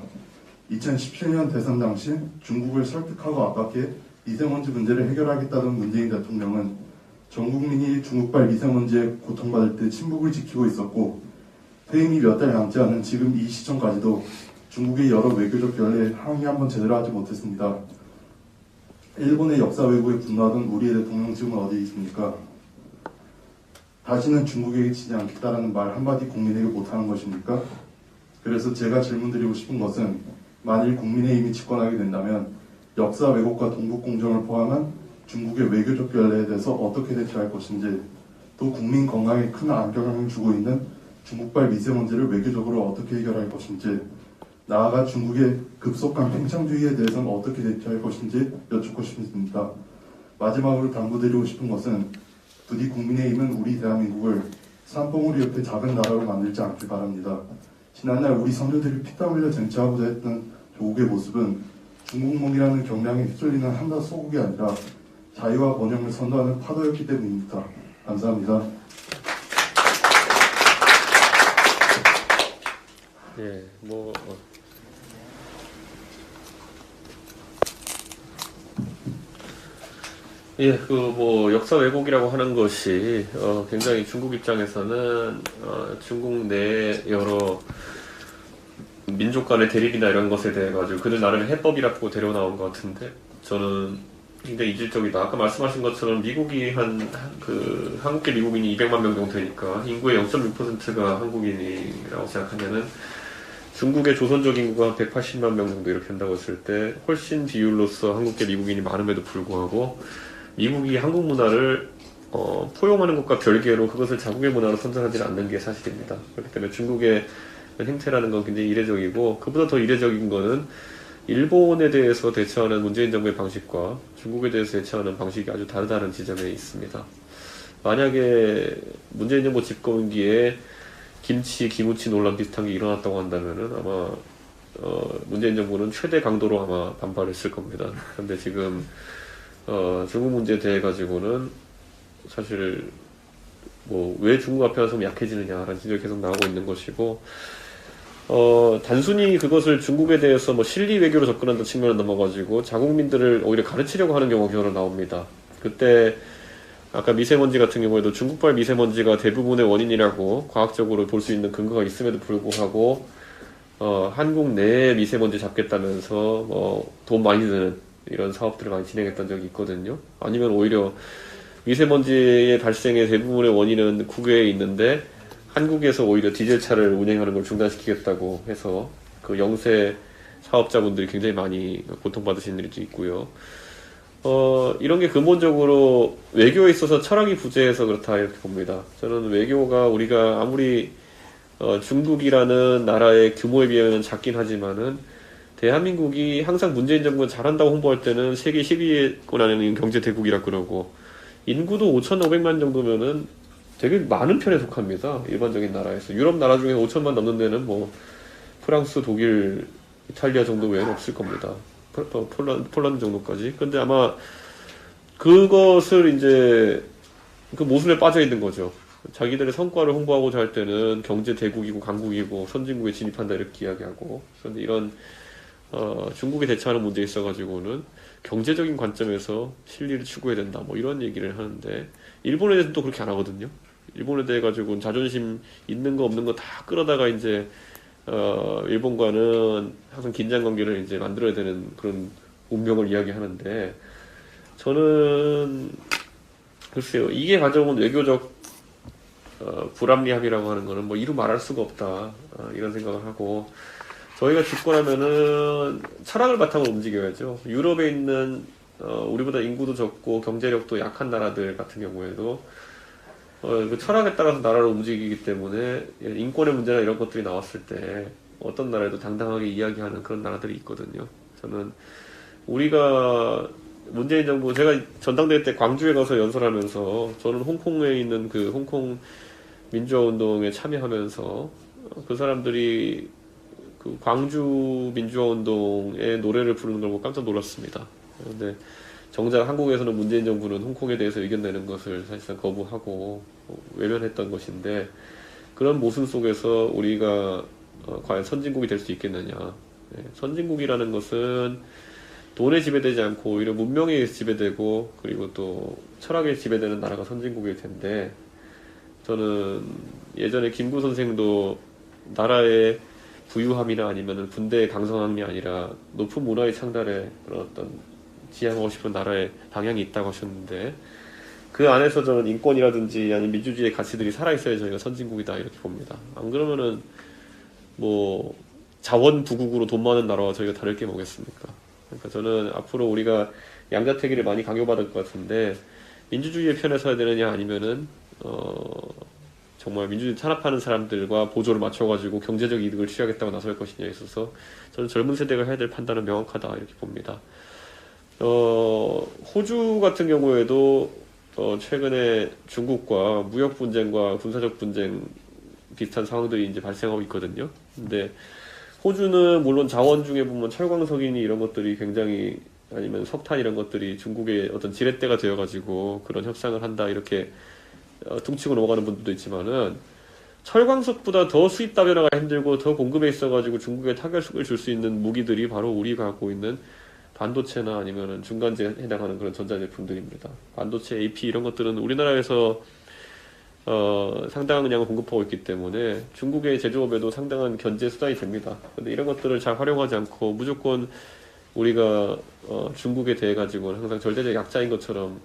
2017년 대선 당시 중국을 설득하고 압박해 미세먼지 문제를 해결하겠다던 문재인 대통령은 전 국민이 중국발 미세먼지에 고통받을 때 침묵을 지키고 있었고 퇴임이 몇 달 남지 않은 지금 이 시점까지도 중국의 여러 외교적 결례에 항의 한번 제대로 하지 못했습니다. 일본의 역사 왜곡에 분노하던 우리의 대통령 지금은 어디 있습니까? 다시는 중국에게 지지 않겠다라는 말 한마디 국민에게 못하는 것입니까? 그래서 제가 질문드리고 싶은 것은 만일 국민의힘이 집권하게 된다면 역사 왜곡과 동북공정을 포함한 중국의 외교적 결례에 대해서 어떻게 대처할 것인지, 또 국민 건강에 큰 악영향을 주고 있는 중국발 미세먼지를 외교적으로 어떻게 해결할 것인지, 나아가 중국의 급속한 팽창주의에 대해서는 어떻게 대처할 것인지 여쭙고 싶습니다. 마지막으로 당부드리고 싶은 것은 부디 국민의힘은 우리 대한민국을 산봉우리 옆에 작은 나라로 만들지 않길 바랍니다. 지난날 우리 선조들이 피땀 흘려 쟁취하고자 했던 조국의 모습은 중국몽이라는 경량에 휩쓸리는 한낱 소국이 아니라 자유와 번영을 선도하는 파도였기 때문입니다. 감사합니다. 예, 뭐 예, 그 뭐 역사 왜곡이라고 하는 것이 굉장히 중국 입장에서는 중국 내 여러 민족 간의 대립이나 이런 것에 대해 가지고 그들 나름의 해법이라고 데려 나온 것 같은데 저는 굉장히 이질적이다. 아까 말씀하신 것처럼 미국이 한국계 미국인이 200만 명 정도 되니까 인구의 0.6%가 한국인이라고 생각하면은 중국의 조선족 인구가 180만 명 정도 이렇게 한다고 했을 때 훨씬 비율로서 한국계 미국인이 많음에도 불구하고 미국이 한국 문화를 포용하는 것과 별개로 그것을 자국의 문화로 선정하지는 않는 게 사실입니다. 그렇기 때문에 중국의 행태라는 건 굉장히 이례적이고 그보다 더 이례적인 거는 일본에 대해서 대처하는 문재인 정부의 방식과 중국에 대해서 대처하는 방식이 아주 다르다는 지점에 있습니다. 만약에 문재인 정부 집권기에 김치 논란 비슷한 게 일어났다고 한다면은 아마 문재인 정부는 최대 강도로 아마 반발했을 겁니다. 그런데 지금 중국 문제에 대해 가지고는 사실 뭐 왜 중국 앞에 와서 약해지느냐라는 지적이 계속 나오고 있는 것이고 단순히 그것을 중국에 대해서 뭐 실리 외교로 접근한다는 측면을 넘어가지고 자국민들을 오히려 가르치려고 하는 경우가 여러 나옵니다. 그때 아까 미세먼지 같은 경우에도 중국발 미세먼지가 대부분의 원인이라고 과학적으로 볼 수 있는 근거가 있음에도 불구하고 한국 내에 미세먼지 잡겠다면서 돈 많이 드는 이런 사업들을 많이 진행했던 적이 있거든요. 아니면 오히려 미세먼지의 발생의 대부분의 원인은 국외에 있는데 한국에서 오히려 디젤차를 운행하는 걸 중단시키겠다고 해서 그 영세 사업자분들이 굉장히 많이 고통받으시는 일도 있고요. 이런 게 근본적으로 외교에 있어서 철학이 부재해서 그렇다 이렇게 봅니다. 저는 외교가 우리가 아무리 중국이라는 나라의 규모에 비하면 작긴 하지만은 대한민국이 항상 문재인 정부가 잘한다고 홍보할 때는 세계 10위권 안에 있는 경제 대국이라 그러고 인구도 5,500만 정도면은 되게 많은 편에 속합니다. 일반적인 나라에서. 유럽 나라 중에 5천만 넘는 데는 뭐 프랑스, 독일, 이탈리아 정도 외에는 없을 겁니다. 폴란드 정도까지. 근데 아마 그것을 이제 그 모순에 빠져 있는 거죠. 자기들의 성과를 홍보하고자 할 때는 경제 대국이고 강국이고 선진국에 진입한다 이렇게 이야기하고 그런데 이런 중국에 대처하는 문제에 있어가지고는 경제적인 관점에서 실리를 추구해야 된다 뭐 이런 얘기를 하는데 일본에 대해서는 또 그렇게 안 하거든요. 일본에 대해 가지고는 자존심 있는 거 없는 거 다 끌어다가 이제 일본과는 항상 긴장 관계를 이제 만들어야 되는 그런 운명을 이야기하는데 저는 글쎄요 이게 가져온 외교적 불합리함이라고 하는 거는 뭐 이루 말할 수가 없다 이런 생각을 하고 저희가 집권하면은 철학을 바탕으로 움직여야죠. 유럽에 있는 우리보다 인구도 적고 경제력도 약한 나라들 같은 경우에도 그 철학에 따라서 나라를 움직이기 때문에 인권의 문제나 이런 것들이 나왔을 때 어떤 나라에도 당당하게 이야기하는 그런 나라들이 있거든요. 저는 우리가 문재인 정부 제가 전당대회 때 광주에 가서 연설하면서 저는 홍콩에 있는 그 홍콩 민주화운동에 참여하면서 그 사람들이 그 광주 민주화운동의 노래를 부르는 걸 보고 깜짝 놀랐습니다. 그런데 정작 한국에서는 문재인 정부는 홍콩에 대해서 의견 내는 것을 사실상 거부하고 외면했던 것인데 그런 모순 속에서 우리가 과연 선진국이 될 수 있겠느냐. 선진국이라는 것은 돈에 지배되지 않고 오히려 문명에 의해서 지배되고 그리고 또 철학에 지배되는 나라가 선진국일 텐데 저는 예전에 김구 선생도 나라의 부유함이나 아니면 군대의 강성함이 아니라 높은 문화의 창달에 그런 어떤 지향하고 싶은 나라의 방향이 있다고 하셨는데 그 안에서 저는 인권이라든지 아니면 민주주의의 가치들이 살아있어야 저희가 선진국이다 이렇게 봅니다. 안 그러면은 뭐 자원부국으로 돈 많은 나라와 저희가 다를 게 뭐겠습니까? 그러니까 저는 앞으로 우리가 양자택일을 많이 강요받을 것 같은데 민주주의의 편에 서야 되느냐 아니면은 정말 민주주의 탄압하는 사람들과 보조를 맞춰가지고 경제적 이득을 취하겠다고 나설 것이냐에 있어서 저는 젊은 세대가 해야 될 판단은 명확하다 이렇게 봅니다. 호주 같은 경우에도 최근에 중국과 무역 분쟁과 군사적 분쟁 비슷한 상황들이 이제 발생하고 있거든요. 근데 호주는 물론 자원 중에 보면 철광석이니 이런 것들이 굉장히 아니면 석탄 이런 것들이 중국의 어떤 지렛대가 되어가지고 그런 협상을 한다 이렇게 퉁치고 넘어가는 분들도 있지만은 철광석보다 더 수입 다변화가 힘들고 더 공급에 있어가지고 중국에 타격을 줄 수 있는 무기들이 바로 우리가 갖고 있는 반도체나 아니면은 중간재에 해당하는 그런 전자제품들입니다. 반도체, AP 이런 것들은 우리나라에서 상당한 양을 공급하고 있기 때문에 중국의 제조업에도 상당한 견제 수단이 됩니다. 근데 이런 것들을 잘 활용하지 않고 무조건 우리가 중국에 대해 가지고는 항상 절대적 약자인 것처럼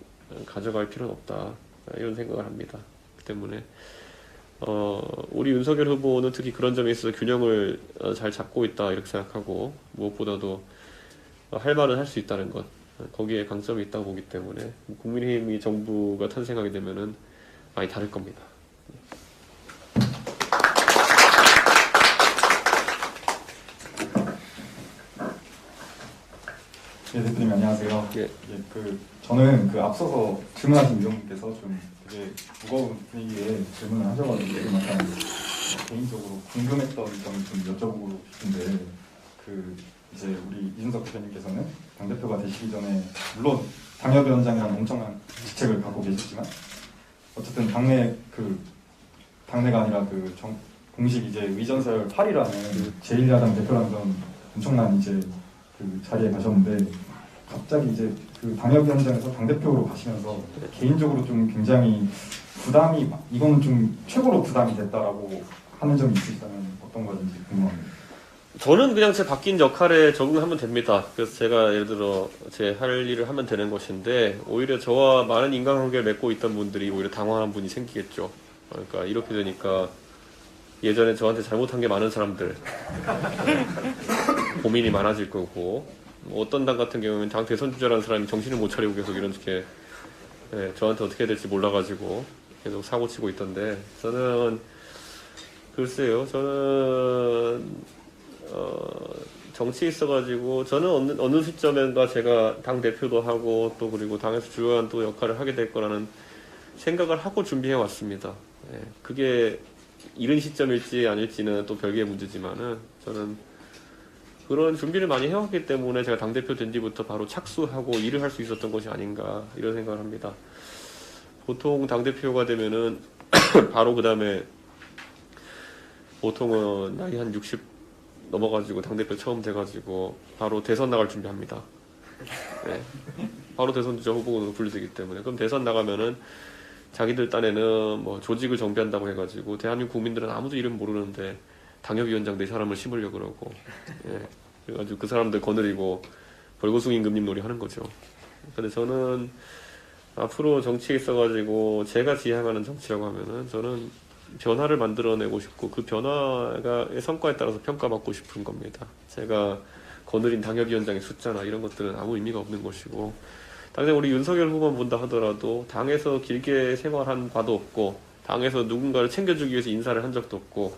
가져갈 필요는 없다 이런 생각을 합니다. 그 때문에 우리 윤석열 후보는 특히 그런 점에 있어서 균형을 잘 잡고 있다 이렇게 생각하고 무엇보다도 할 말은 할 수 있다는 것 거기에 강점이 있다고 보기 때문에 국민의힘이 정부가 탄생하게 되면은 많이 다를 겁니다. 네, 대표님 안녕하세요. 예. 저는 앞서서 질문하신 위원님께서 좀 되게 무거운 분위기에 질문을 하셔가지고 약간 개인적으로 궁금했던 점을 좀 여쭤보고 싶은데 이제 우리 이준석 대표님께서는 당대표가 되시기 전에 물론 당협위원장이라는 엄청난 직책을 갖고 계시지만 어쨌든 당내가 아니라 공식 이제 의전설 8이라는 제1야당 대표라는 그런 엄청난 이제 자리에 가셨는데 갑자기 이제 당협위원장에서 당대표로 가시면서 개인적으로 좀 굉장히 이거는 좀 최고로 부담이 됐다라고 하는 점이 있으시다면 어떤 건지 궁금합니다. 저는 그냥 제 바뀐 역할에 적응하면 됩니다. 그래서 제가 예를 들어 제 할 일을 하면 되는 것인데 오히려 저와 많은 인간관계를 맺고 있던 분들이 오히려 당황한 분이 생기겠죠. 그러니까 이렇게 되니까 예전에 저한테 잘못한 게 많은 사람들 고민이 많아질 거고 어떤 당 같은 경우는 당 대선 주자라는 사람이 정신을 못 차리고 계속 이렇게 저한테 어떻게 해야 될지 몰라가지고 계속 사고치고 있던데 저는 글쎄요 저는 정치에 있어가지고 저는 어느 시점인가 제가 당 대표도 하고 또 그리고 당에서 주요한 또 역할을 하게 될 거라는 생각을 하고 준비해 왔습니다. 그게 이른 시점일지 아닐지는 또 별개의 문제지만은 저는 그런 준비를 많이 해왔기 때문에 제가 당 대표 된 뒤부터 바로 착수하고 일을 할 수 있었던 것이 아닌가 이런 생각을 합니다. 보통 당 대표가 되면은 바로 그 다음에 보통은 나이 한 60 넘어가지고 당대표 처음 돼가지고 바로 대선 나갈 준비합니다. 네. 바로 대선 주자 후보로 분류되기 때문에 그럼 대선 나가면은 자기들 딴에는 뭐 조직을 정비한다고 해가지고 대한민국 국민들은 아무도 이름 모르는데 당협위원장 내 사람을 심으려고 그러고 그래가지고 그 사람들 거느리고 벌거숭이 임금님 놀이 하는 거죠. 근데 저는 앞으로 정치에 있어가지고 제가 지향하는 정치라고 하면은 저는 변화를 만들어내고 싶고 그 변화의 성과에 따라서 평가받고 싶은 겁니다. 제가 거느린 당협위원장의 숫자나 이런 것들은 아무 의미가 없는 것이고 당장 우리 윤석열 후보만 본다 하더라도 당에서 길게 생활한 바도 없고 당에서 누군가를 챙겨주기 위해서 인사를 한 적도 없고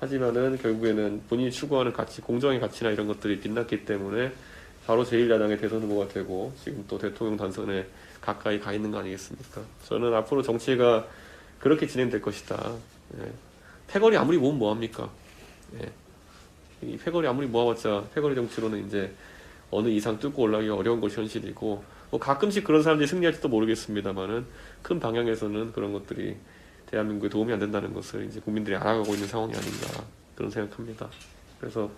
하지만은 결국에는 본인이 추구하는 가치, 공정의 가치나 이런 것들이 빛났기 때문에 바로 제1야당의 대선 후보가 되고 지금 또 대통령 단선에 가까이 가 있는 거 아니겠습니까? 저는 앞으로 정치가 그렇게 진행될 것이다. 패거리 아무리 모으면 뭐합니까? 이 패거리 아무리 모아봤자 패거리 정치로는 이제 어느 이상 뚫고 올라가기가 어려운 것이 현실이고 뭐 가끔씩 그런 사람들이 승리할지도 모르겠습니다만은 큰 방향에서는 그런 것들이 대한민국에 도움이 안 된다는 것을 이제 국민들이 알아가고 있는 상황이 아닌가 그런 생각합니다. 그래서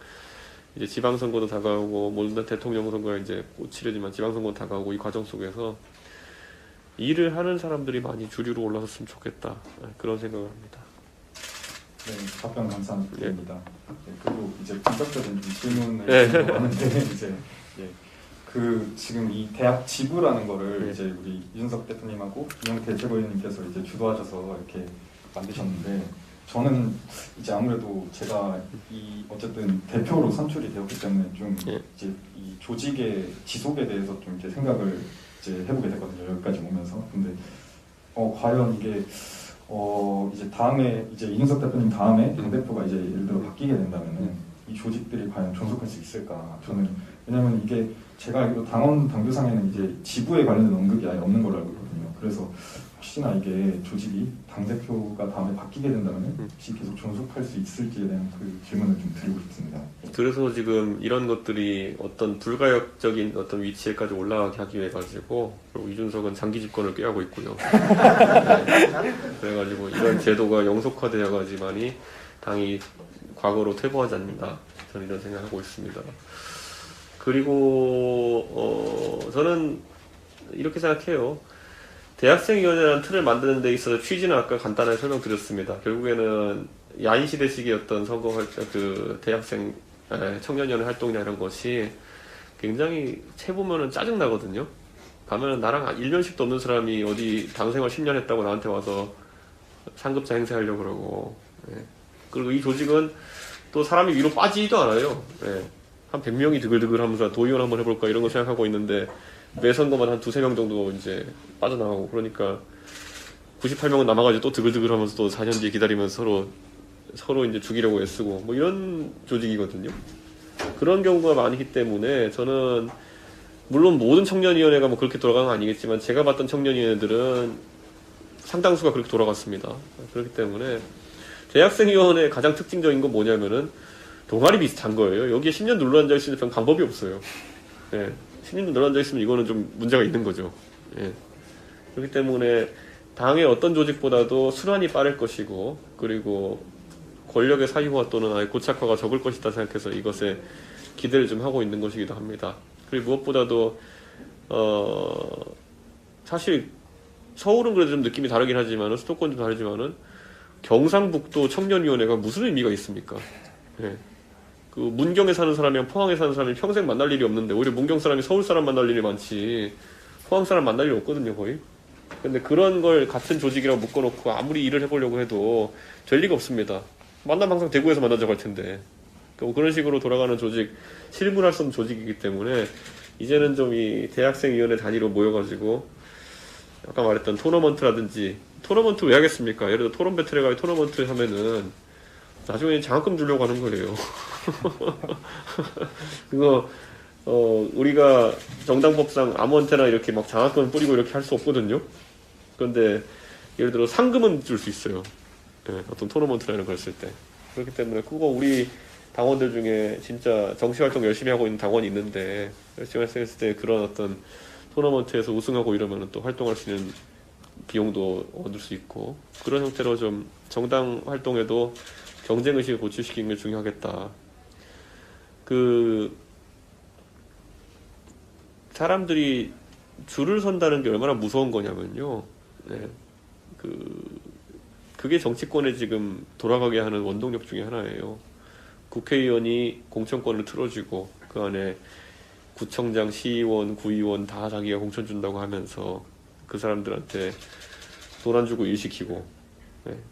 이제 지방선거도 다가오고 모든 대통령 선거가 이제 곧 치르지만 지방선거도 다가오고 이 과정 속에서 일을 하는 사람들이 많이 주류로 올라섰으면 좋겠다 그런 생각을 합니다. 네, 답변 감사드립니다. 그리고 이제 본격적인 질문을 하는데 이제 지금 이 대학 지부라는 거를 이제 우리 이준석 대표님하고 이영태 최고위원님께서 이제 주도하셔서 이렇게 만드셨는데 저는 이제 아무래도 제가 어쨌든 대표로 선출이 되었기 때문에 좀 이제 이 조직의 지속에 대해서 좀 이렇게 생각을 이제 해보게 됐거든요. 여기까지 오면서. 근데 과연 이게 이제 다음에 이제 이준석 대표님 다음에 당대표가 이제 예를 들어 바뀌게 된다면은 이 조직들이 과연 존속할 수 있을까? 저는 왜냐면 이게 제가 알기로 당원 당규상에는 이제 지부에 관련된 언급이 아예 없는 걸로 알고 있거든요. 그래서 혹시나 이게 조직이 당대표가 다음에 바뀌게 된다면 혹시 계속 존속할 수 있을지에 대한 그 질문을 좀 드리고 싶습니다. 그래서 지금 이런 것들이 어떤 불가역적인 어떤 위치에까지 올라가게 하기 위해 가지고 그리고 이준석은 장기 집권을 꾀하고 있고요. 네. 그래가지고 이런 제도가 영속화되어가지만이 당이 과거로 퇴보하지 않는다. 저는 이런 생각하고 있습니다. 그리고 저는 이렇게 생각해요. 대학생위원회라는 틀을 만드는 데 있어서 취지는 아까 간단하게 설명드렸습니다. 결국에는 야인시대식의 어떤 대학생 청년위원회 활동이나 이런 것이 굉장히 해보면은 짜증나거든요. 가면은 나랑 1년씩도 없는 사람이 어디 당생활 10년 했다고 나한테 와서 상급자 행세하려고 그러고, 그리고 이 조직은 또 사람이 위로 빠지지도 않아요. 한 100명이 드글드글 하면서 도의원 한번 해볼까 이런 거 생각하고 있는데 매 선거만 한 2-3명 정도 이제 빠져나가고 그러니까 98명은 남아가지고 또 드글드글 하면서 또 4년 뒤에 기다리면서 서로 이제 죽이려고 애쓰고 뭐 이런 조직이거든요. 그런 경우가 많기 때문에 저는 물론 모든 청년위원회가 뭐 그렇게 돌아가는 건 아니겠지만 제가 봤던 청년위원회들은 상당수가 그렇게 돌아갔습니다. 그렇기 때문에 대학생위원회의 가장 특징적인 건 뭐냐면은 동아리 비슷한 거예요. 여기에 10년 눌러 앉아 있으면 별 방법이 없어요. 10년 눌러 앉아 있으면 이거는 좀 문제가 있는 거죠. 그렇기 때문에 당의 어떤 조직보다도 순환이 빠를 것이고 그리고 권력의 사유화 또는 아예 고착화가 적을 것이다 생각해서 이것에 기대를 좀 하고 있는 것이기도 합니다. 그리고 무엇보다도 사실 서울은 그래도 좀 느낌이 다르긴 하지만은 수도권도 다르지만은 경상북도 청년위원회가 무슨 의미가 있습니까? 그 문경에 사는 사람이랑 포항에 사는 사람이 평생 만날 일이 없는데 오히려 문경 사람이 서울 사람 만날 일이 많지 포항 사람 만날 일이 없거든요 거의. 근데 그런 걸 같은 조직이라고 묶어놓고 아무리 일을 해보려고 해도 될 리가 없습니다. 만나면 항상 대구에서 만나자고 할 텐데 그런 식으로 돌아가는 조직 실물할 수 없는 조직이기 때문에 이제는 좀 이 대학생위원회 단위로 모여가지고 아까 말했던 토너먼트라든지 토너먼트 왜 하겠습니까? 예를 들어 토론 배틀에 가서 토너먼트 하면은 나중에 장학금 주려고 하는 거예요. 그거 우리가 정당법상 아무한테나 이렇게 막 장학금을 뿌리고 이렇게 할 수 없거든요. 그런데 예를 들어 상금은 줄 수 있어요. 어떤 토너먼트나 이런 거 했을 때. 그렇기 때문에 그거 우리 당원들 중에 진짜 정치활동 열심히 하고 있는 당원이 있는데 열심히 했을 때 그런 어떤 토너먼트에서 우승하고 이러면 또 활동할 수 있는 비용도 얻을 수 있고 그런 형태로 좀 정당 활동에도 경쟁의식을 고취시키는 게 중요하겠다. 사람들이 줄을 선다는 게 얼마나 무서운 거냐면요. 그게 정치권에 지금 돌아가게 하는 원동력 중에 하나예요. 국회의원이 공천권을 틀어주고 그 안에 구청장, 시의원, 구의원 다 자기가 공천 준다고 하면서 그 사람들한테 돈 안 주고 일 시키고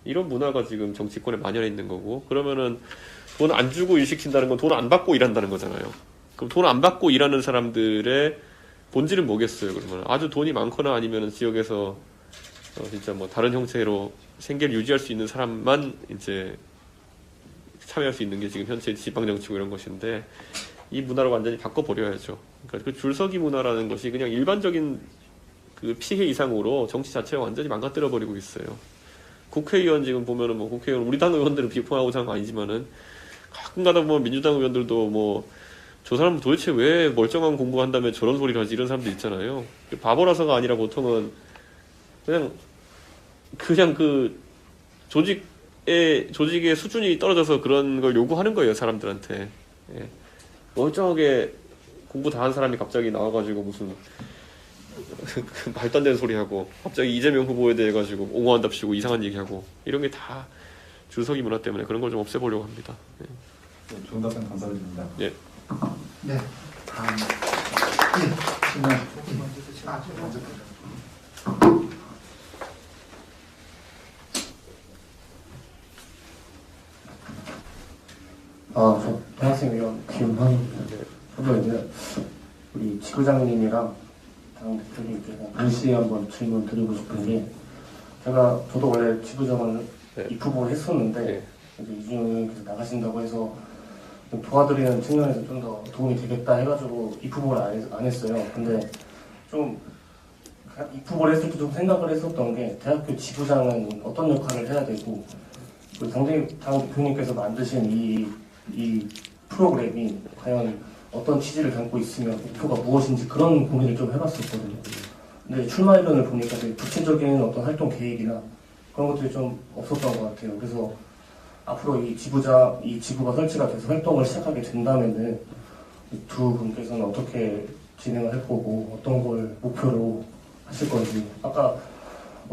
이런 문화가 지금 정치권에 만연해 있는 거고 그러면은 돈 안 주고 일 시킨다는 건 돈 안 받고 일한다는 거잖아요. 그럼 돈 안 받고 일하는 사람들의 본질은 뭐겠어요? 그러면 아주 돈이 많거나 아니면 지역에서 진짜 뭐 다른 형태로 생계를 유지할 수 있는 사람만 이제 참여할 수 있는 게 지금 현재 지방정치고 이런 것인데 이 문화를 완전히 바꿔버려야죠. 그러니까 그 줄서기 문화라는 것이 그냥 일반적인 그 피해 이상으로 정치 자체가 완전히 망가뜨려버리고 있어요. 국회의원 지금 보면은 뭐 국회의원 우리 당 의원들은 비판하고 하는 거 아니지만은 가끔 가다 보면 민주당 의원들도 뭐 저 사람 도대체 왜 멀쩡한 공부한다며 저런 소리를 하지 이런 사람들 있잖아요. 바보라서가 아니라 보통은 그냥 그 조직의 수준이 떨어져서 그런 걸 요구하는 거예요 사람들한테. 멀쩡하게 공부 다 한 사람이 갑자기 나와가지고 무슨 말도 안 되는 소리 하고 갑자기 이재명 후보에 대해 가지고 옹호한답시고 이상한 얘기하고 이런 게 다 줄서기 문화 때문에 그런 걸 좀 없애보려고 합니다. 좋은 답변 감사드립니다. 네, 다음 질문. 저 대학생위원 김환입니다. 저도 이제 우리 지부장님이랑 당대표님께서 동시에 한번 질문 드리고 싶은 게 저도 원래 지부장을 입후보를 했었는데 이제 이준석님께서 나가신다고 해서 좀 도와드리는 측면에서 좀 더 도움이 되겠다 해가지고 입후보를 안 했어요. 근데 좀 입후보를 했을 때 좀 생각을 했었던 게 대학교 지부장은 어떤 역할을 해야 되고 당 대표님께서 만드신 이 프로그램이 과연 어떤 취지를 담고 있으며 목표가 무엇인지 그런 고민을 좀 해봤었거든요. 근데 출마이론을 보니까 되게 구체적인 어떤 활동 계획이나 그런 것들이 좀 없었던 것 같아요. 그래서 앞으로 이 지부가 설치가 돼서 활동을 시작하게 된다면은 두 분께서는 어떻게 진행을 할 거고 어떤 걸 목표로 하실 건지. 아까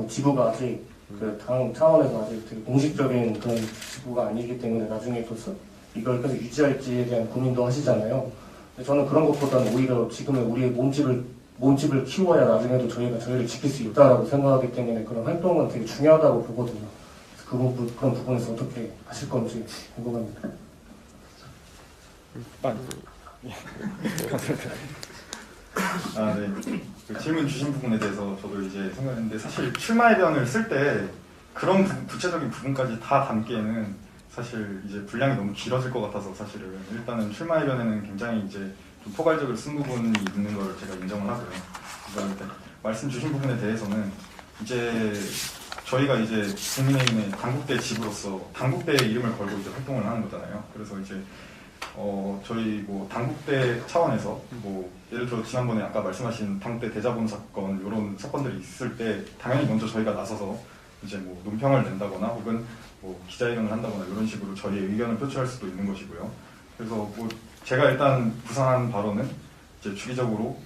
지부가 아직 그 당 차원에서 아직 되게 공식적인 그런 지부가 아니기 때문에 나중에 또 이걸 계속 유지할지에 대한 고민도 하시잖아요. 근데 저는 그런 것보다는 오히려 지금의 우리의 몸집을 키워야 나중에도 저희가 저희를 지킬 수 있다라고 생각하기 때문에 그런 활동은 되게 중요하다고 보거든요. 그런 부분에서 어떻게 하실 건지 궁금합니다. 네. 그 질문 주신 부분에 대해서 저도 이제 생각했는데 사실 출마의변을 쓸 때 그런 구체적인 부분까지 다 담기에는 사실 이제 분량이 너무 길어질 것 같아서 사실은 일단은 출마의변에는 굉장히 이제 좀 포괄적으로 쓴 부분이 있는 걸 제가 인정을 하고요. 그다음에 말씀 주신 부분에 대해서는 이제 저희가 이제 국민의힘의 당국대 지부로서 당국대의 이름을 걸고 이제 활동을 하는 거잖아요. 그래서 이제 저희 뭐 당국대 차원에서 뭐 예를 들어 지난번에 아까 말씀하신 당국대 대자본 사건 이런 사건들이 있을 때 당연히 먼저 저희가 나서서 이제 뭐 논평을 낸다거나 혹은 뭐 기자회견을 한다거나 이런 식으로 저희의 의견을 표출할 수도 있는 것이고요. 그래서 뭐 제가 일단 구상한 바로는 이제 주기적으로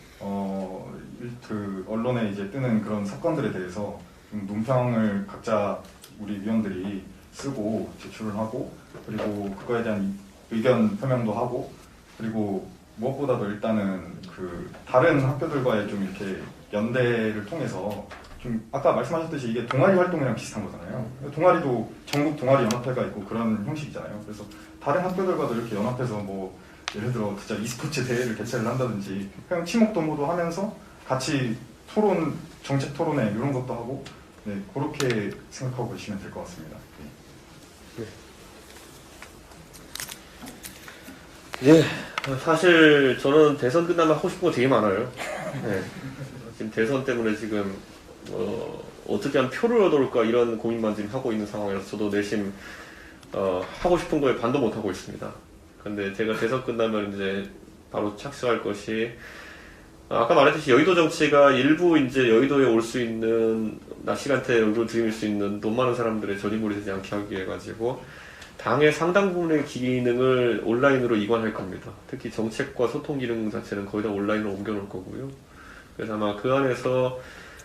그 언론에 이제 뜨는 그런 사건들에 대해서 논평을 각자 우리 위원들이 쓰고 제출을 하고 그리고 그거에 대한 의견 표명도 하고 그리고 무엇보다도 일단은 그 다른 학교들과의 좀 이렇게 연대를 통해서 좀 아까 말씀하셨듯이 이게 동아리 활동이랑 비슷한 거잖아요. 동아리도 전국 동아리 연합회가 있고 그런 형식이잖아요. 그래서 다른 학교들과도 이렇게 연합해서 뭐 예를 들어 진짜 e스포츠 대회를 개최를 한다든지 그냥 친목 도모도 하면서 같이 토론, 정책 토론회 이런 것도 하고 네, 그렇게 생각하고 계시면 될 것 같습니다. 예, 사실 저는 대선 끝나면 하고 싶은 거 되게 많아요. 네. 지금 대선 때문에 지금 어떻게 하면 표를 얻어올까 이런 고민만 지금 하고 있는 상황이라서 저도 내심 하고 싶은 거에 반도 못 하고 있습니다. 근데 제가 대선 끝나면 이제 바로 착수할 것이 아까 말했듯이 여의도 정치가 일부 이제 여의도에 올 수 있는 낮 시간대에 얼굴을 들이밀 수 있는 돈 많은 사람들의 전유물이 되지 않게 하기 위해 가지고 당의 상당 부분의 기능을 온라인으로 이관할 겁니다. 특히 정책과 소통 기능 자체는 거의 다 온라인으로 옮겨놓을 거고요. 그래서 아마 그 안에서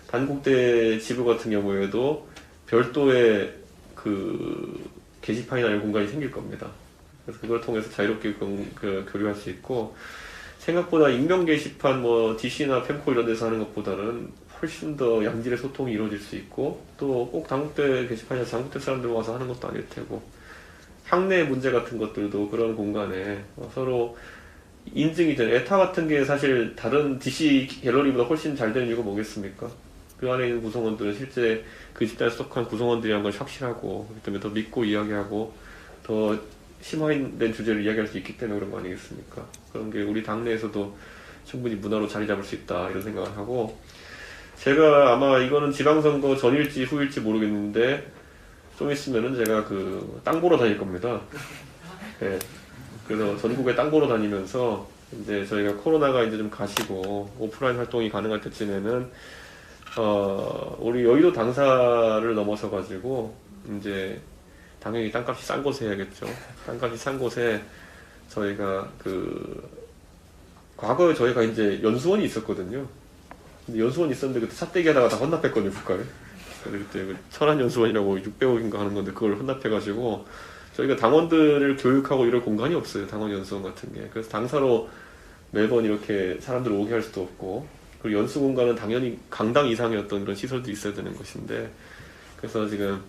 단국대 지부 같은 경우에도 별도의 그 게시판이나 이런 공간이 생길 겁니다. 그래서 그걸 통해서 자유롭게 교류할 수 있고 생각보다 익명 게시판 뭐 DC나 펜코 이런 데서 하는 것보다는 훨씬 더 양질의 소통이 이루어질 수 있고 또 꼭 당국대 게시판이나 당국대 사람들 와서 하는 것도 아닐 테고 학내 문제 같은 것들도 그런 공간에 서로 인증이 되는 에타 같은 게 사실 다른 DC 갤러리보다 훨씬 잘 되는 이유가 뭐겠습니까? 그 안에 있는 구성원들은 실제 그 집단에 속한 구성원들이란 걸 확실하고 그렇기 때문에 더 믿고 이야기하고 더 심화된 주제를 이야기할 수 있기 때문에 그런 거 아니겠습니까? 그런 게 우리 당내에서도 충분히 문화로 자리 잡을 수 있다 이런 생각을 하고 제가 아마 이거는 지방선거 전일지 후일지 모르겠는데 좀 있으면은 제가 그 땅 보러 다닐 겁니다. 네. 그래서 전국에 땅 보러 다니면서 이제 저희가 코로나가 이제 좀 가시고 오프라인 활동이 가능할 때쯤에는 우리 여의도 당사를 넘어서 가지고 이제 당연히 땅값이 싼 곳에 해야겠죠. 땅값이 싼 곳에 저희가 과거에 저희가 이제 연수원이 있었거든요. 근데 연수원이 있었는데 그때 삿대기 하다가 다 헌납했거든요, 국가에. 그때 천안연수원이라고 600억인가 하는 건데 그걸 헌납해가지고 저희가 당원들을 교육하고 이럴 공간이 없어요. 당원연수원 같은 게. 그래서 당사로 매번 이렇게 사람들 오게 할 수도 없고 그리고 연수 공간은 당연히 강당 이상의 어떤 그런 시설도 있어야 되는 것인데 그래서 지금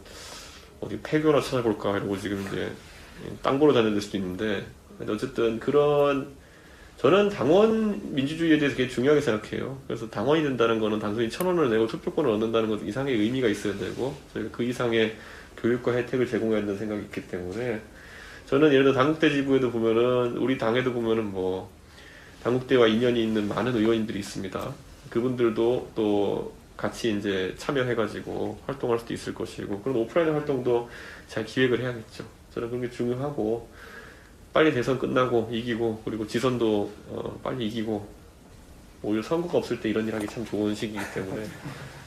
어디 폐교나 찾아볼까 이러고 지금 이제 땅 보러 다니는 수도 있는데 어쨌든 그런 저는 당원 민주주의에 대해서 되게 중요하게 생각해요. 그래서 당원이 된다는 거는 단순히 1,000원을 내고 투표권을 얻는다는 것 이상의 의미가 있어야 되고 저희가 그 이상의 교육과 혜택을 제공해야 된다는 생각이 있기 때문에 저는 예를 들어 당국대 지부에도 보면은 우리 당에도 보면은 뭐 당국대와 인연이 있는 많은 의원님들이 있습니다. 그분들도 또 같이 이제 참여해가지고 활동할 수도 있을 것이고, 그런 오프라인 활동도 잘 기획을 해야겠죠. 저는 그런 게 중요하고, 빨리 대선 끝나고 이기고, 그리고 지선도 빨리 이기고, 오히려 선거가 없을 때 이런 일 하기 참 좋은 시기이기 때문에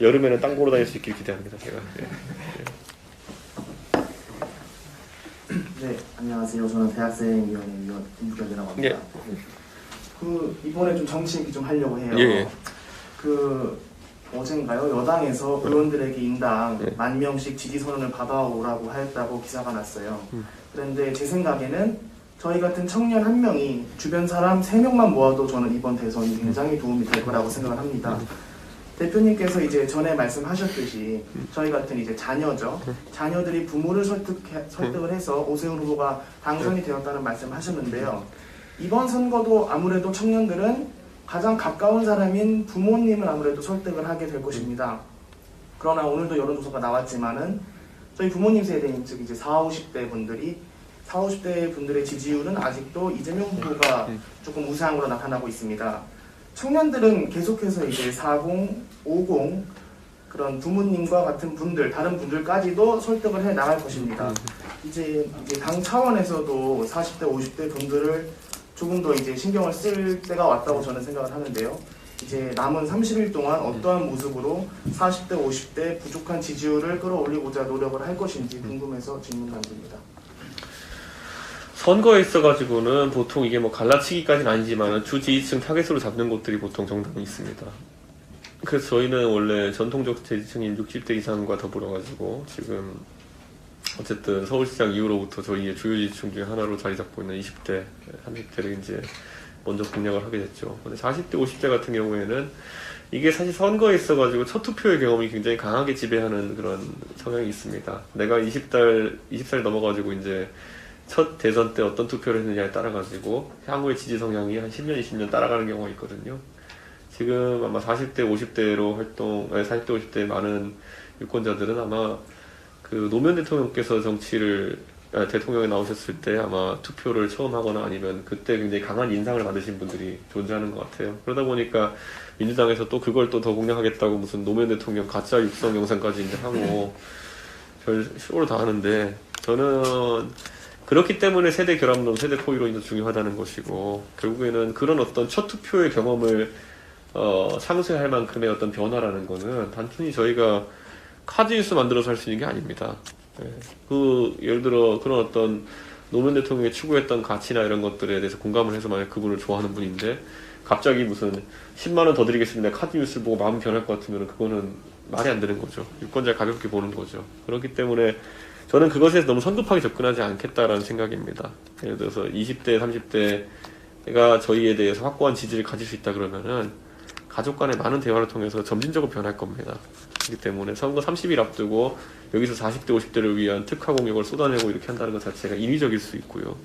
여름에는 땅 보러 다닐 수 있길 기대합니다. 제가. 네, 안녕하세요. 저는 대학생위원회 위원 김국현이라고 합니다. 예. 이번에 좀 정치 얘기 좀 하려고 해요. 예. 어젠가요? 여당에서 의원들에게 인당 10,000명씩 지지 선언을 받아오라고 하였다고 기사가 났어요. 그런데 제 생각에는 저희 같은 청년 한 명이 주변 사람 3명만 모아도 저는 이번 대선이 굉장히 도움이 될 거라고 생각을 합니다. 대표님께서 이제 전에 말씀하셨듯이 저희 같은 이제 자녀죠. 자녀들이 부모를 설득을 해서 오세훈 후보가 당선이 되었다는 말씀을 하셨는데요. 이번 선거도 아무래도 청년들은 가장 가까운 사람인 부모님을 아무래도 설득을 하게 될 것입니다. 그러나 오늘도 여론조사가 나왔지만은 저희 부모님 세대인 즉 이제 40, 50대 분들의 지지율은 아직도 이재명 후보가 조금 우세함으로 나타나고 있습니다. 청년들은 계속해서 이제 40, 50 그런 부모님과 같은 분들, 다른 분들까지도 설득을 해 나갈 것입니다. 이제 당 차원에서도 40대, 50대 분들을 조금 더 이제 신경을 쓸 때가 왔다고 저는 생각을 하는데요. 이제 남은 30일 동안 어떠한 모습으로 40대, 50대 부족한 지지율을 끌어올리고자 노력을 할 것인지 궁금해서 질문 남깁니다. 선거에 있어가지고는 보통 이게 뭐 갈라치기까지는 아니지만 주 지지층 타겟으로 잡는 곳들이 보통 정당이 있습니다. 그래서 저희는 원래 전통적 지지층인 60대 이상과 더불어가지고 지금 어쨌든 서울시장 이후로부터 저희의 주요 지지층 중에 하나로 자리 잡고 있는 20대, 30대를 이제 먼저 공략을 하게 됐죠. 근데 40대, 50대 같은 경우에는 이게 사실 선거에 있어가지고 첫 투표의 경험이 굉장히 강하게 지배하는 그런 성향이 있습니다. 내가 20살 넘어가지고 이제 첫 대선 때 어떤 투표를 했느냐에 따라가지고 향후의 지지 성향이 한 10년, 20년 따라가는 경우가 있거든요. 지금 아마 40대, 50대로 40대, 50대 많은 유권자들은 아마 그 노무현 대통령께서 대통령에 나오셨을 때 아마 투표를 처음 하거나 아니면 그때 굉장히 강한 인상을 받으신 분들이 존재하는 것 같아요. 그러다 보니까 민주당에서 또 그걸 또 더 공략하겠다고 무슨 노무현 대통령 가짜 육성 영상까지 이제 하고 별 쇼를 다 하는데, 저는 그렇기 때문에 세대 결합론, 세대 포위론이 더 중요하다는 것이고, 결국에는 그런 어떤 첫 투표의 경험을 상쇄할 만큼의 어떤 변화라는 거는 단순히 저희가 카드 뉴스 만들어서 할 수 있는 게 아닙니다. 예를 들어 그런 어떤 노무현 대통령이 추구했던 가치나 이런 것들에 대해서 공감을 해서 만약 그분을 좋아하는 분인데 갑자기 무슨 10만 원 더 드리겠습니다 카드 뉴스를 보고 마음이 변할 것 같으면 그거는 말이 안 되는 거죠. 유권자를 가볍게 보는 거죠. 그렇기 때문에 저는 그것에 너무 성급하게 접근하지 않겠다라는 생각입니다. 예를 들어서 20대, 30대가 저희에 대해서 확고한 지지를 가질 수 있다 그러면은 가족 간의 많은 대화를 통해서 점진적으로 변할 겁니다. 그렇기 때문에 선거 30일 앞두고 여기서 40대, 50대를 위한 특화 공격을 쏟아내고 이렇게 한다는 것 자체가 인위적일 수 있고요.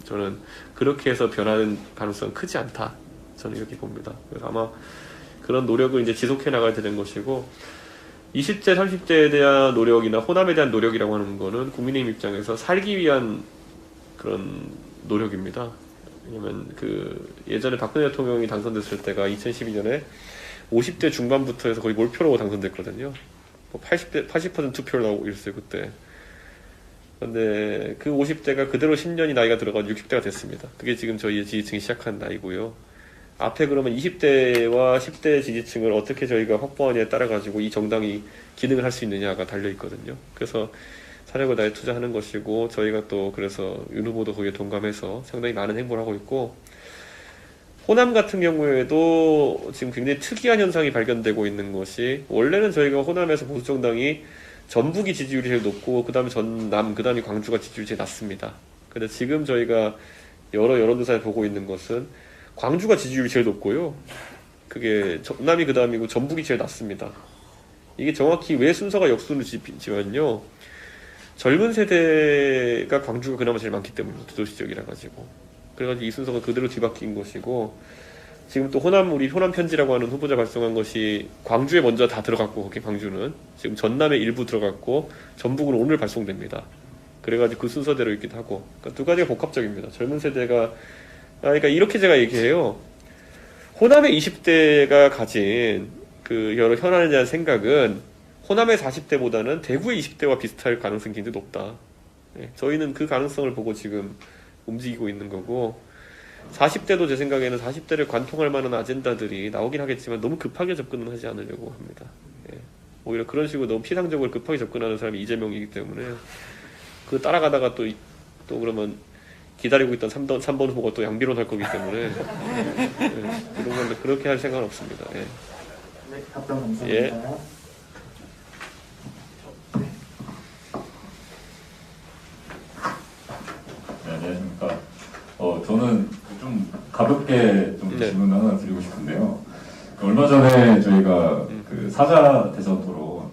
저는 그렇게 해서 변하는 가능성은 크지 않다. 저는 이렇게 봅니다. 그래서 아마 그런 노력을 이제 지속해 나가야 되는 것이고, 20대, 30대에 대한 노력이나 호남에 대한 노력이라고 하는 거는 국민의힘 입장에서 살기 위한 그런 노력입니다. 왜냐면 예전에 박근혜 대통령이 당선됐을 때가 2012년에 50대 중반부터 해서 거의 몰표로 당선됐거든요. 80% 투표를 나오고 이랬어요, 그때. 근데 그 50대가 그대로 10년이 나이가 들어가지고 60대가 됐습니다. 그게 지금 저희의 지지층이 시작한 나이고요. 앞에 그러면 20대와 10대 지지층을 어떻게 저희가 확보하냐에 따라가지고 이 정당이 기능을 할 수 있느냐가 달려있거든요. 그래서 사력을 다해 투자하는 것이고, 저희가 또 그래서 윤 후보도 거기에 동감해서 상당히 많은 행보를 하고 있고, 호남 같은 경우에도 지금 굉장히 특이한 현상이 발견되고 있는 것이, 원래는 저희가 호남에서 보수정당이 전북이 지지율이 제일 높고 그 다음에 전남, 그 다음에 광주가 지지율이 제일 낮습니다. 근데 지금 저희가 여러 여론조사에 보고 있는 것은 광주가 지지율이 제일 높고요, 그게 전남이 그 다음이고 전북이 제일 낮습니다. 이게 정확히 왜 순서가 역순으로 지면요, 젊은 세대가 광주가 그나마 제일 많기 때문입니다. 도시 지역이라 가지고. 그래가지고 이 순서가 그대로 뒤바뀐 것이고, 지금 또 우리 호남 편지라고 하는 후보자 발송한 것이 광주에 먼저 다 들어갔고, 거기 광주는 지금 전남에 일부 들어갔고 전북은 오늘 발송됩니다. 그래가지고 그 순서대로 있기도 하고, 그러니까 두 가지가 복합적입니다. 젊은 세대가 그러니까 이렇게 제가 얘기해요. 호남의 20대가 가진 그 여러 현안에 대한 생각은 호남의 40대보다는 대구의 20대와 비슷할 가능성이 굉장히 높다. 예, 저희는 그 가능성을 보고 지금 움직이고 있는 거고 40대도 제 생각에는 40대를 관통할 만한 아젠다들이 나오긴 하겠지만 너무 급하게 접근은 하지 않으려고 합니다. 예, 오히려 그런 식으로 너무 피상적으로 급하게 접근하는 사람이 이재명이기 때문에 그 따라가다가 또 그러면 기다리고 있던 3번 후보가 또 양비론 할 거기 때문에 예, 그런 건데 그렇게 할 생각은 없습니다. 예. 네, 답변 감사합니다. 예. 네, 안녕하십니까. 저는 좀 가볍게 좀 질문 하나 드리고 싶은데요. 얼마 전에 저희가 그 사자 대선 토론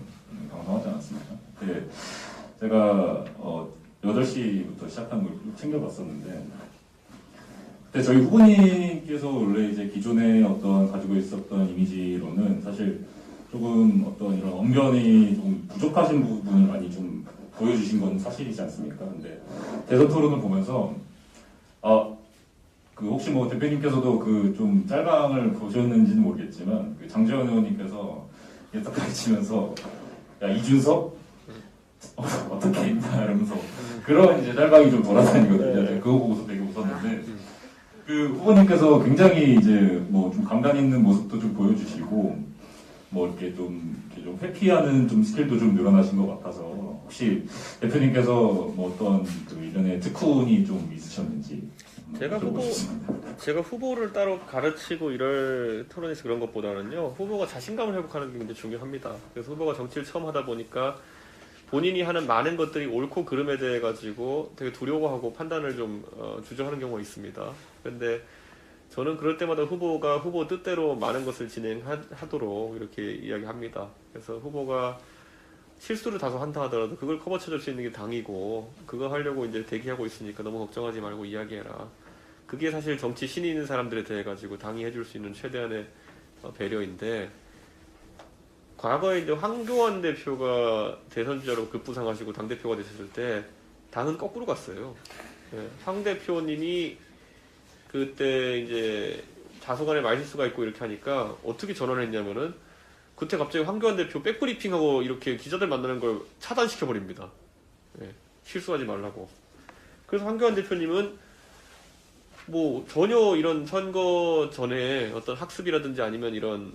방송하지 않았습니까? 그때 제가 8시부터 시작한 걸 챙겨봤었는데 그때 저희 후보님께서 원래 이제 기존에 어떤 가지고 있었던 이미지로는 사실 조금 어떤 이런 언변이 좀 부족하신 부분을 많이 좀 보여주신 건 사실이지 않습니까? 근데 대선 토론을 보면서 그 혹시 뭐 대표님께서도 그 좀 짤방을 보셨는지는 모르겠지만 그 장재원 의원님께서 이렇게 딱 가르치면서 야 이준석 어떻게 했나 이러면서 그런 이제 짤방이 좀 돌아다니거든요. 제가 그거 보고서 되게 웃었는데 그 후보님께서 굉장히 이제 뭐 좀 감각 있는 모습도 좀 보여주시고 뭐 이렇게 좀 회피하는 좀 스킬도 좀 늘어나신 것 같아서 혹시 대표님께서 뭐 어떤 그 이전에 특훈이 좀 있으셨는지 제가 후보를 따로 가르치고 이럴 토론에서 그런 것보다는요 후보가 자신감을 회복하는 게 굉장히 중요합니다. 그래서 후보가 정치를 처음 하다 보니까 본인이 하는 많은 것들이 옳고 그름에 대해 가지고 되게 두려워하고 판단을 좀 주저하는 경우가 있습니다. 그런데 저는 그럴 때마다 후보가 후보 뜻대로 많은 것을 진행하도록 이렇게 이야기합니다. 그래서 후보가 실수를 다소 한다 하더라도 그걸 커버쳐줄 수 있는 게 당이고 그거 하려고 이제 대기하고 있으니까 너무 걱정하지 말고 이야기해라. 그게 사실 정치 신이 있는 사람들에 대해 가지고 당이 해줄 수 있는 최대한의 배려인데 과거에 이제 황교안 대표가 대선 주자로 급부상하시고 당대표가 되셨을 때 당은 거꾸로 갔어요. 예, 황 대표님이 그때 이제 다소간에 말실수가 있고 이렇게 하니까 어떻게 전환을 했냐면은 그때 갑자기 황교안 대표 백브리핑하고 이렇게 기자들 만나는 걸 차단시켜버립니다. 예, 실수하지 말라고. 그래서 황교안 대표님은 뭐 전혀 이런 선거 전에 어떤 학습이라든지 아니면 이런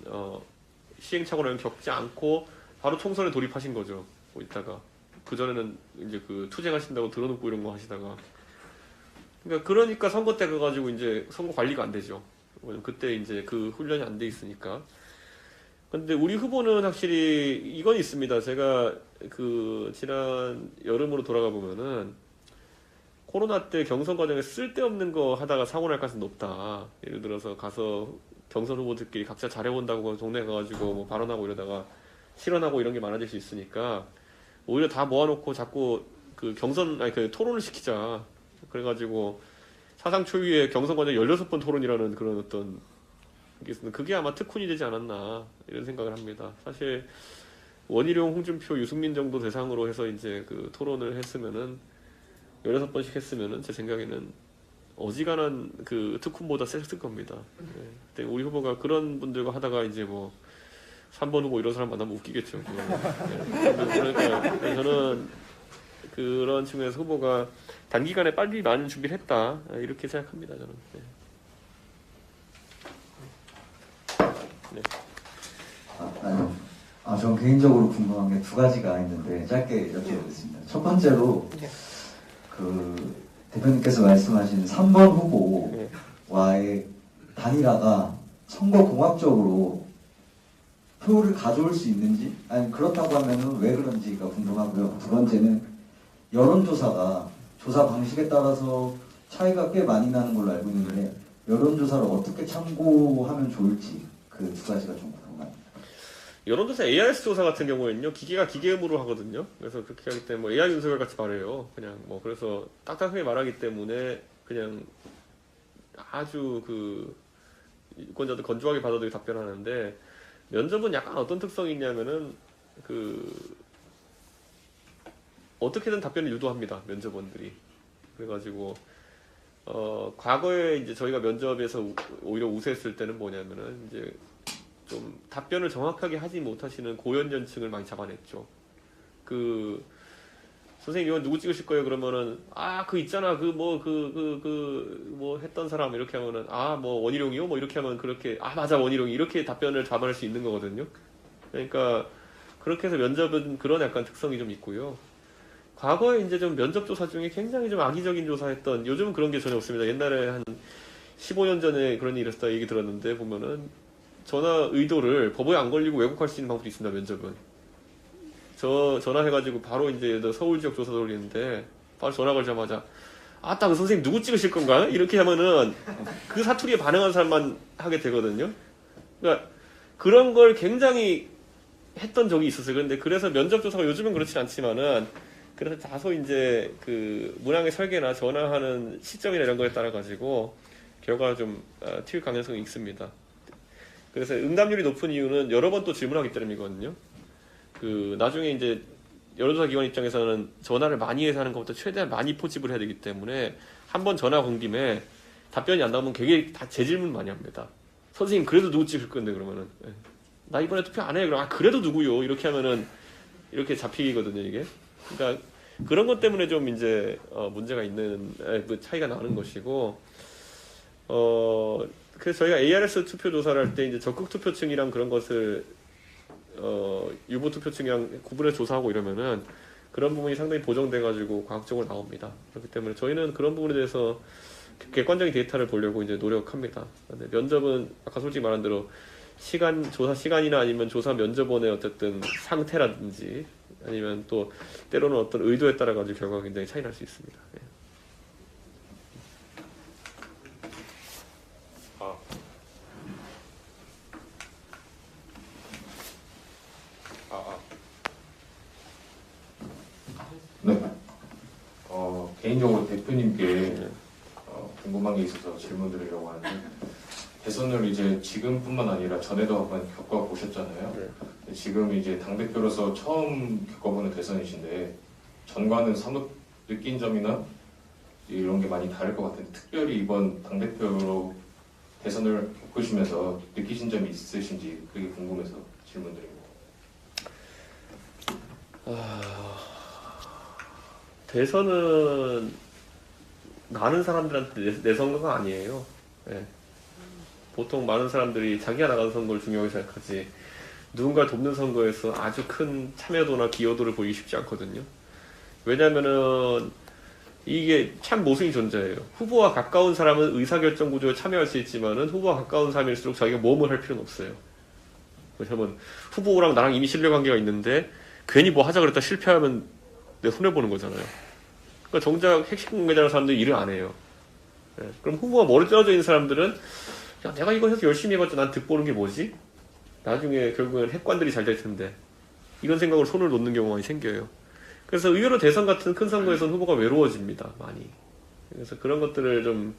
시행착오를 겪지 않고 바로 총선에 돌입하신 거죠. 뭐 이따가 그 전에는 이제 그 투쟁하신다고 들어놓고 이런 거 하시다가 그러니까 선거 때 가가지고 이제 선거 관리가 안 되죠. 그때 이제 그 훈련이 안 돼 있으니까. 근데 우리 후보는 확실히 이건 있습니다. 제가 그 지난 여름으로 돌아가 보면은 코로나 때 경선 과정에 쓸데없는 거 하다가 사고 날 가능성이 높다. 예를 들어서 가서 경선 후보들끼리 각자 잘해본다고 동네 가가지고 뭐 발언하고 이러다가 실언하고 이런 게 많아질 수 있으니까 오히려 다 모아놓고 자꾸 그 그 토론을 시키자. 그래가지고 사상 초유의 경선 과정 16번 토론이라는 그런 어떤 게 있습니다. 그게 아마 특훈이 되지 않았나 이런 생각을 합니다. 사실 원희룡, 홍준표, 유승민 정도 대상으로 해서 이제 그 토론을 했으면은 16번씩 했으면은 제 생각에는 어지간한 그 특훈보다 셌을 겁니다. 네. 근데 우리 후보가 그런 분들과 하다가 이제 뭐 3번 후보 이런 사람 만나면 웃기겠죠. 네. 그러니까 저는 그런 측면에서 후보가 단기간에 빨리 많은 준비를 했다 이렇게 생각합니다. 저는. 네. 네. 전 개인적으로 궁금한 게 두 가지가 있는데 짧게 여쭤보겠습니다. 첫 번째로 그 대표님께서 말씀하신 3번 후보와의 단일화가 선거 공학적으로 표를 가져올 수 있는지 아니 그렇다고 하면은 왜 그런지가 궁금하고요. 두 번째는 여론조사가 조사 방식에 따라서 차이가 꽤 많이 나는 걸로 알고 있는데 여론조사를 어떻게 참고하면 좋을지 그 두 가지가 좀 궁금합니다. 여론조사 ARS 조사 같은 경우에는요 기계가 기계음으로 하거든요. 그래서 그렇게 하기 때문에 뭐 AI 윤석열 같이 말해요. 그냥 뭐 그래서 딱딱하게 말하기 때문에 그냥 아주 그 유권자들 건조하게 받아들이고 답변하는데 면접은 약간 어떤 특성이 있냐면은 그 어떻게든 답변을 유도합니다. 면접원들이. 그래가지고 과거에 이제 저희가 면접에서 오히려 우세했을 때는 뭐냐면은 이제 좀 답변을 정확하게 하지 못하시는 고연연층을 많이 잡아냈죠. 그 선생님 이건 누구 찍으실 거예요? 그러면은 그 있잖아 그 뭐 했던 사람 이렇게 하면은 뭐 원희룡이요? 뭐 이렇게 하면 그렇게 맞아 원희룡이 이렇게 답변을 잡아낼 수 있는 거거든요. 그러니까 그렇게 해서 면접은 그런 약간 특성이 좀 있고요. 과거에 이제 좀 면접 조사 중에 굉장히 좀 악의적인 조사했던 요즘은 그런 게 전혀 없습니다. 옛날에 한 15년 전에 그런 일이 있었다 얘기 들었는데 보면은 전화 의도를 법에 안 걸리고 왜곡할 수 있는 방법도 있습니다. 면접은. 전화해가지고 바로 이제 서울 지역 조사 돌리는데 바로 전화 걸자마자 그 선생님 누구 찍으실 건가? 이렇게 하면은 그 사투리에 반응한 사람만 하게 되거든요. 그러니까 그런 걸 굉장히 했던 적이 있었어요. 그런데 그래서 면접 조사가 요즘은 그렇진 않지만은 그래서 다소 이제 그 문항의 설계나 전화하는 시점이나 이런 거에 따라 가지고 결과가 좀 튈 가능성이 있습니다. 그래서 응답률이 높은 이유는 여러 번 또 질문하기 때문이거든요. 그 나중에 이제 여론조사 기관 입장에서는 전화를 많이 해서 하는 것보다 최대한 많이 포집을 해야 되기 때문에 한 번 전화 건 김에 답변이 안 나오면 되게 다 재질문 많이 합니다. 선생님 그래도 누구 찍을 건데 그러면은 나 이번에 투표 안 해. 그럼 그래도 누구요? 이렇게 하면은 이렇게 잡히거든요 이게. 그러니까 그런 것 때문에 좀 이제 문제가 있는 그 차이가 나는 것이고 그래서 저희가 ARS 투표 조사를 할 때 이제 적극 투표층이랑 그런 것을 유보 투표층이랑 구분해서 조사하고 이러면은 그런 부분이 상당히 보정돼가지고 과학적으로 나옵니다. 그렇기 때문에 저희는 그런 부분에 대해서 객관적인 데이터를 보려고 이제 노력합니다. 근데 면접은 아까 솔직히 말한 대로 조사 시간이나 아니면 조사 면접원의 어쨌든 상태라든지 아니면 또 때로는 어떤 의도에 따라 가지고 결과가 굉장히 차이 날 수 있습니다. 네. 개인적으로 대표님께 궁금한 게 있어서 질문 드리려고 하는데 대선을 이제 지금뿐만 아니라 전에도 한번 겪어보셨잖아요. 네. 지금 이제 당대표로서 처음 겪어보는 대선이신데 전과는 사뭇 느낀 점이나 이런 게 많이 다를 것 같은데 특별히 이번 당대표로 대선을 겪으시면서 느끼신 점이 있으신지 그게 궁금해서 질문 드립니다. 대선은 많은 사람들한테 내 선거가 아니에요. 네. 보통 많은 사람들이 자기가 나가는 선거를 중요하게 생각하지 누군가를 돕는 선거에서 아주 큰 참여도나 기여도를 보이기 쉽지 않거든요. 왜냐면은 이게 참 모순이 존재해요. 후보와 가까운 사람은 의사결정 구조에 참여할 수 있지만은 후보와 가까운 사람일수록 자기가 모험을 할 필요는 없어요. 왜냐면 후보랑 나랑 이미 신뢰관계가 있는데 괜히 뭐 하자 그랬다 실패하면 내 손해보는 거잖아요. 그러니까 정작 핵심 공개자라는 사람들이 일을 안 해요. 네. 그럼 후보가 머리 떨어져 있는 사람들은 야, 내가 이거 해서 열심히 해봤자 난 득보는 게 뭐지? 나중에 결국엔 핵관들이 잘 될 텐데 이런 생각으로 손을 놓는 경우가 많이 생겨요. 그래서 의외로 대선 같은 큰 선거에서는 후보가 외로워집니다. 많이. 그래서 그런 것들을 좀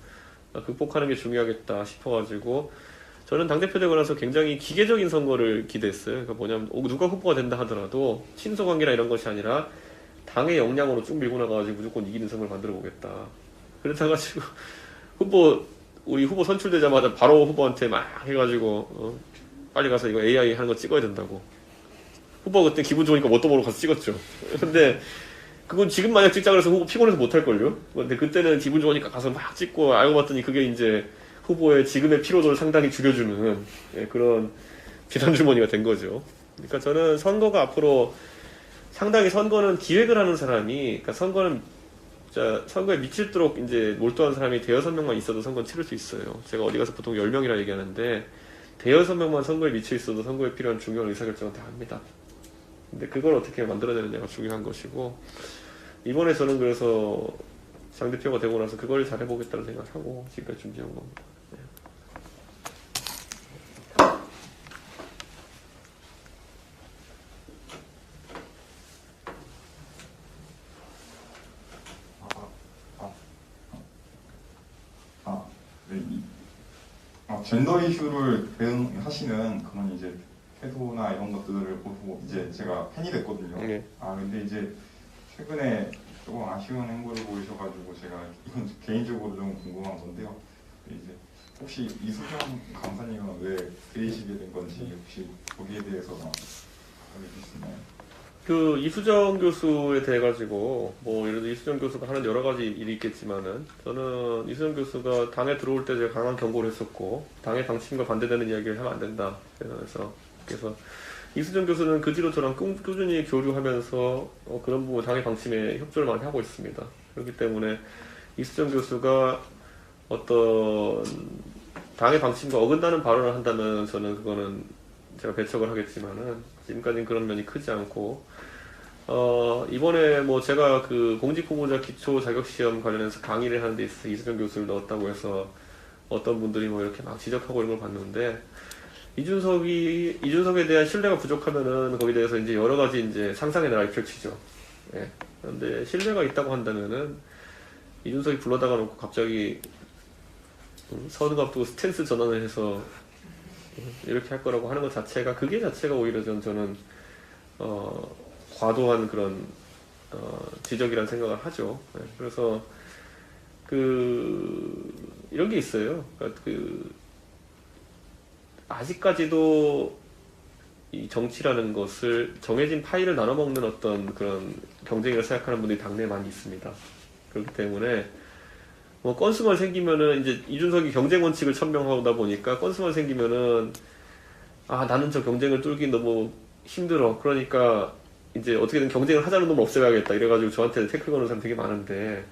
극복하는 게 중요하겠다 싶어가지고 저는 당대표 되고 나서 굉장히 기계적인 선거를 기대했어요. 그러니까 뭐냐면 누가 후보가 된다 하더라도 친소관계나 이런 것이 아니라 당의 역량으로 쭉 밀고 나가가지고 무조건 이기는 선거를 만들어 보겠다. 그렇다가 지고 우리 후보 선출되자마자 바로 후보한테 막 해가지고 빨리 가서 이거 AI 하는 거 찍어야 된다고. 후보가 그때 기분 좋으니까 뭣도 모르고 가서 찍었죠. 근데 그건 지금 만약 찍자 그래서 후보 피곤해서 못할걸요? 근데 그때는 기분 좋으니까 가서 막 찍고 알고 봤더니 그게 이제 후보의 지금의 피로도를 상당히 죽여주는 그런 비단 주머니가 된 거죠. 그러니까 저는 선거가 앞으로 상당히 선거는 기획을 하는 사람이, 그러니까 선거에 미칠도록 이제 몰두한 사람이 대여섯 명만 있어도 선거는 치를 수 있어요. 제가 어디 가서 보통 10명이라 얘기하는데 대여섯 명만 선거에 미쳐 있어도 선거에 필요한 중요한 의사결정은 다 합니다. 근데 그걸 어떻게 만들어내느냐가 중요한 것이고 이번에 저는 그래서 당대표가 되고 나서 그걸 잘해보겠다는 생각하고 지금까지 준비한 겁니다. 네. 젠더 이슈를 대응하시는 그런 이제 태도나 이런 것들을 보고 이제 제가 팬이 됐거든요. 네. 근데 이제 최근에 조금 아쉬운 행보를 보이셔가지고 제가 이건 개인적으로 좀 궁금한 건데요. 이제 혹시 이수정 강사님은 왜 들이시게 된 건지 혹시 거기에 대해서 알려주실 수 있나요? 그 이수정 교수에 대해 가지고 뭐 예를 들어 이수정 교수가 하는 여러 가지 일이 있겠지만은 저는 이수정 교수가 당에 들어올 때 제가 강한 경고를 했었고 당의 방침과 반대되는 이야기를 하면 안 된다. 그래서 이수정 교수는 그 뒤로 저랑 꾸준히 교류하면서 그런 부분 당의 방침에 협조를 많이 하고 있습니다. 그렇기 때문에 이수정 교수가 어떤 당의 방침과 어긋나는 발언을 한다면 저는 그거는 제가 배척을 하겠지만은 지금까지는 그런 면이 크지 않고 이번에 뭐 제가 그 공직후보자 기초 자격시험 관련해서 강의를 하는 데 있어서 이수정 교수를 넣었다고 해서 어떤 분들이 뭐 이렇게 막 지적하고 이런 걸 봤는데 이준석에 대한 신뢰가 부족하면은 거기에 대해서 이제 여러 가지 이제 상상의 나라를 펼치죠. 예. 그런데 신뢰가 있다고 한다면은 이준석이 불러다가 놓고 갑자기 선거 앞두고 스탠스 전환을 해서 이렇게 할 거라고 하는 것 자체가 그게 자체가 오히려 저는 과도한 그런 지적이라는 생각을 하죠. 예. 그래서 이런 게 있어요. 그러니까 아직까지도 이 정치라는 것을 정해진 파일을 나눠 먹는 어떤 그런 경쟁이라고 생각하는 분들이 당내에 많이 있습니다. 그렇기 때문에 뭐 건수만 생기면은 이제 이준석이 경쟁 원칙을 천명하다 보니까 건수만 생기면은 나는 저 경쟁을 뚫기 너무 힘들어. 그러니까 이제 어떻게든 경쟁을 하자는 놈을 없애야겠다. 이래가지고 저한테 태클 거는 사람 되게 많은데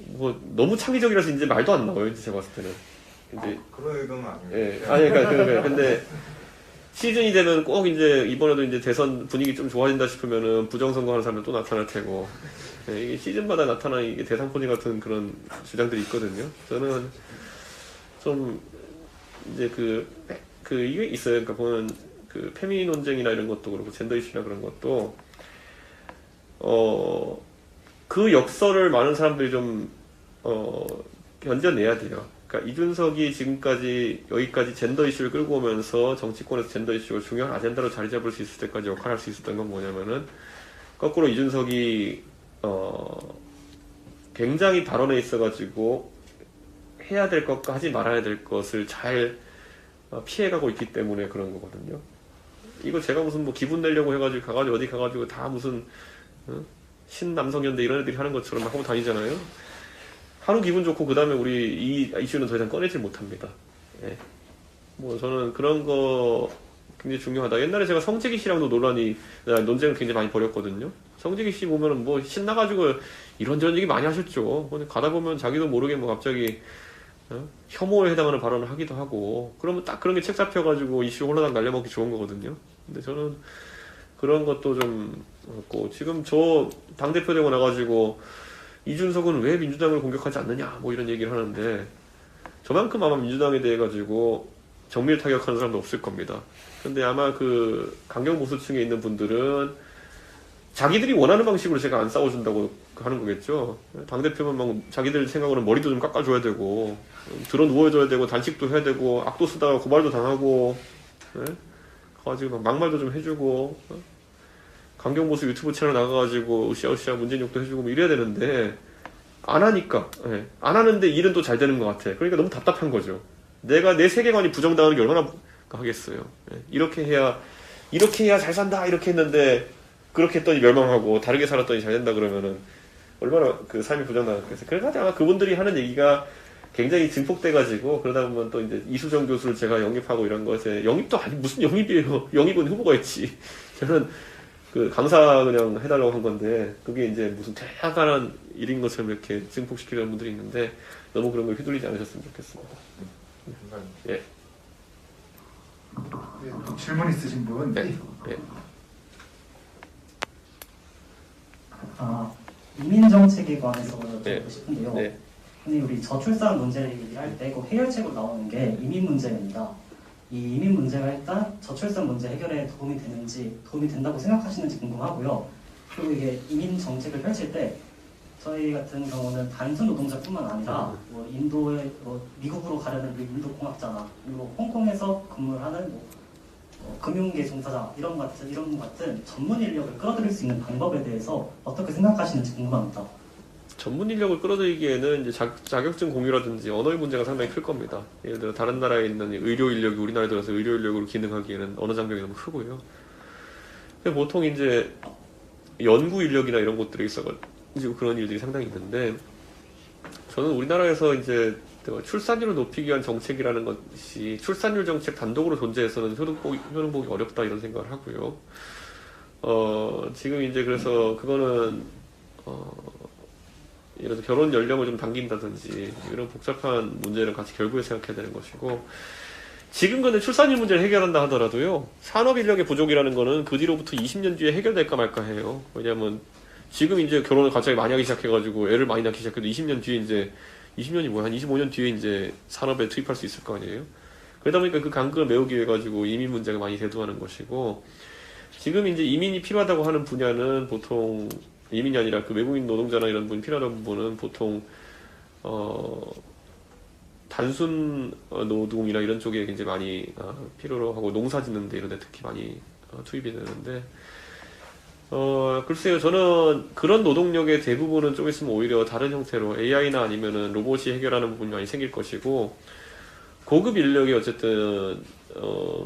뭐 너무 창의적이라서 이제 말도 안 나와요. 이제 제가 봤을 때는. 이제 그런 의도는 아니에요. 예. 그러니까 근데 시즌이 되면 꼭 이제 이번에도 이제 대선 분위기 좀 좋아진다 싶으면은 부정선거하는 사람들 또 나타날 테고 예, 이게 시즌마다 나타나는 이게 대상포진 같은 그런 주장들이 있거든요. 저는 좀 이제 이게 있어요. 그러니까 보면 그 페미 논쟁이나 이런 것도 그렇고 젠더 이슈나 그런 것도 그 역설을 많은 사람들이 좀 견뎌내야 돼요. 그러니까 이준석이 지금까지 여기까지 젠더 이슈를 끌고 오면서 정치권에서 젠더 이슈가 중요한 아젠다로 자리 잡을 수 있을 때까지 역할할 수 있었던 건 뭐냐면은 거꾸로 이준석이 굉장히 발언에 있어가지고 해야 될 것과 하지 말아야 될 것을 잘 피해가고 있기 때문에 그런 거거든요. 이거 제가 무슨 뭐 기분 내려고 해가지고 가가지고 어디 가가지고 다 무슨 신남성연대 이런 애들이 하는 것처럼 막 하고 다니잖아요. 하루 기분 좋고 그 다음에 우리 이 이슈는 더 이상 꺼내질 못합니다. 예. 뭐 저는 그런 거 굉장히 중요하다. 옛날에 제가 성재기 씨랑도 논쟁을 굉장히 많이 벌였거든요. 성재기 씨 보면은 뭐 신나가지고 이런저런 얘기 많이 하셨죠. 근데 가다 보면 자기도 모르게 뭐 갑자기 혐오에 해당하는 발언을 하기도 하고 그러면 딱 그런 게 책 잡혀가지고 이슈 홀라당 날려먹기 좋은 거거든요. 근데 저는 그런 것도 좀 없고 지금 저 당대표 되고 나가지고 이준석은 왜 민주당을 공격하지 않느냐 뭐 이런 얘기를 하는데 저만큼 아마 민주당에 대해 가지고 정밀 타격하는 사람도 없을 겁니다. 근데 아마 그 강경보수층에 있는 분들은 자기들이 원하는 방식으로 제가 안 싸워준다고 하는 거겠죠. 당대표면 막 자기들 생각으로는 머리도 좀 깎아줘야 되고 들어 누워줘야 되고 단식도 해야 되고 악도 쓰다가 고발도 당하고 가가지고 막말도 좀 해주고 강경보수 유튜브 채널 나가가지고 으쌰으쌰 문재인욕도 해주고 뭐 이래야 되는데 안 하니까 안 하는데 일은 또 잘 되는 것 같아. 그러니까 너무 답답한 거죠. 내가 내 세계관이 부정당하는 게 얼마나 하겠어요. 이렇게 해야 잘 산다 이렇게 했는데 그렇게 했더니 멸망하고 다르게 살았더니 잘 된다 그러면은 얼마나 그 삶이 부정당하겠어요. 그래서 아마 그분들이 하는 얘기가 굉장히 증폭돼가지고 그러다 보면 또 이제 이수정 교수를 제가 영입하고 이런 것에 영입도 아니 무슨 영입이에요. 영입은 후보가 있지. 저는 그 강사 그냥 해달라고 한 건데 그게 이제 무슨 대단한 일인 것처럼 이렇게 증폭시키려는 분들이 있는데 너무 그런 걸 휘둘리지 않으셨으면 좋겠습니다. 예. 네, 또 질문 있으신 분? 네. 이민 정책에 관해서 여쭤보고 네. 싶은데요. 네. 근데 우리 저출산 문제 얘기할 때 그 해결책으로 나오는 게 이민 문제입니다. 이 이민 문제가 일단 저출산 문제 해결에 도움이 된다고 생각하시는지 궁금하고요. 그리고 이게 이민 정책을 펼칠 때 저희 같은 경우는 단순 노동자뿐만 아니라 뭐 인도에 미국으로 가려는 인도 공학자나 그리고 홍콩에서 근무를 하는 금융계 종사자 이런 같은 전문 인력을 끌어들일 수 있는 방법에 대해서 어떻게 생각하시는지 궁금합니다. 전문 인력을 끌어들이기에는 이제 자격증 공유라든지 언어의 문제가 상당히 클 겁니다. 예를 들어 다른 나라에 있는 의료 인력이 우리나라에 들어서 의료 인력으로 기능하기에는 언어 장벽이 너무 크고요. 보통 이제 연구 인력이나 이런 곳들에 있어가지고 그런 일들이 상당히 있는데, 저는 우리나라에서 이제 출산율을 높이기 위한 정책이라는 것이 출산율 정책 단독으로 존재해서는 효능보기 어렵다 이런 생각을 하고요. 지금 이제 그래서 그거는 예를 들어 결혼 연령을 좀 당긴다든지 이런 복잡한 문제를 같이 결부해 생각해야 되는 것이고, 지금 근데 출산율 문제를 해결한다 하더라도요, 산업 인력의 부족이라는 거는 그 뒤로부터 20년 뒤에 해결될까 말까 해요. 왜냐면 지금 이제 결혼을 갑자기 많이 하기 시작해가지고 애를 많이 낳기 시작해도 20년 뒤에 이제 20년이 뭐야, 한 25년 뒤에 이제 산업에 투입할 수 있을 거 아니에요. 그러다 보니까 그 간극을 메우기 위해 가지고 이민 문제가 많이 대두하는 것이고, 지금 이제 이민이 필요하다고 하는 분야는 보통 이민이 아니라 그 외국인 노동자나 이런 분이 필요하다는 부분은 보통 단순 노동이나 이런 쪽에 굉장히 많이 필요로 하고, 농사 짓는데 이런 데 특히 많이 투입이 되는데, 글쎄요, 저는 그런 노동력의 대부분은 좀 있으면 오히려 다른 형태로 AI나 아니면은 로봇이 해결하는 부분이 많이 생길 것이고, 고급 인력이 어쨌든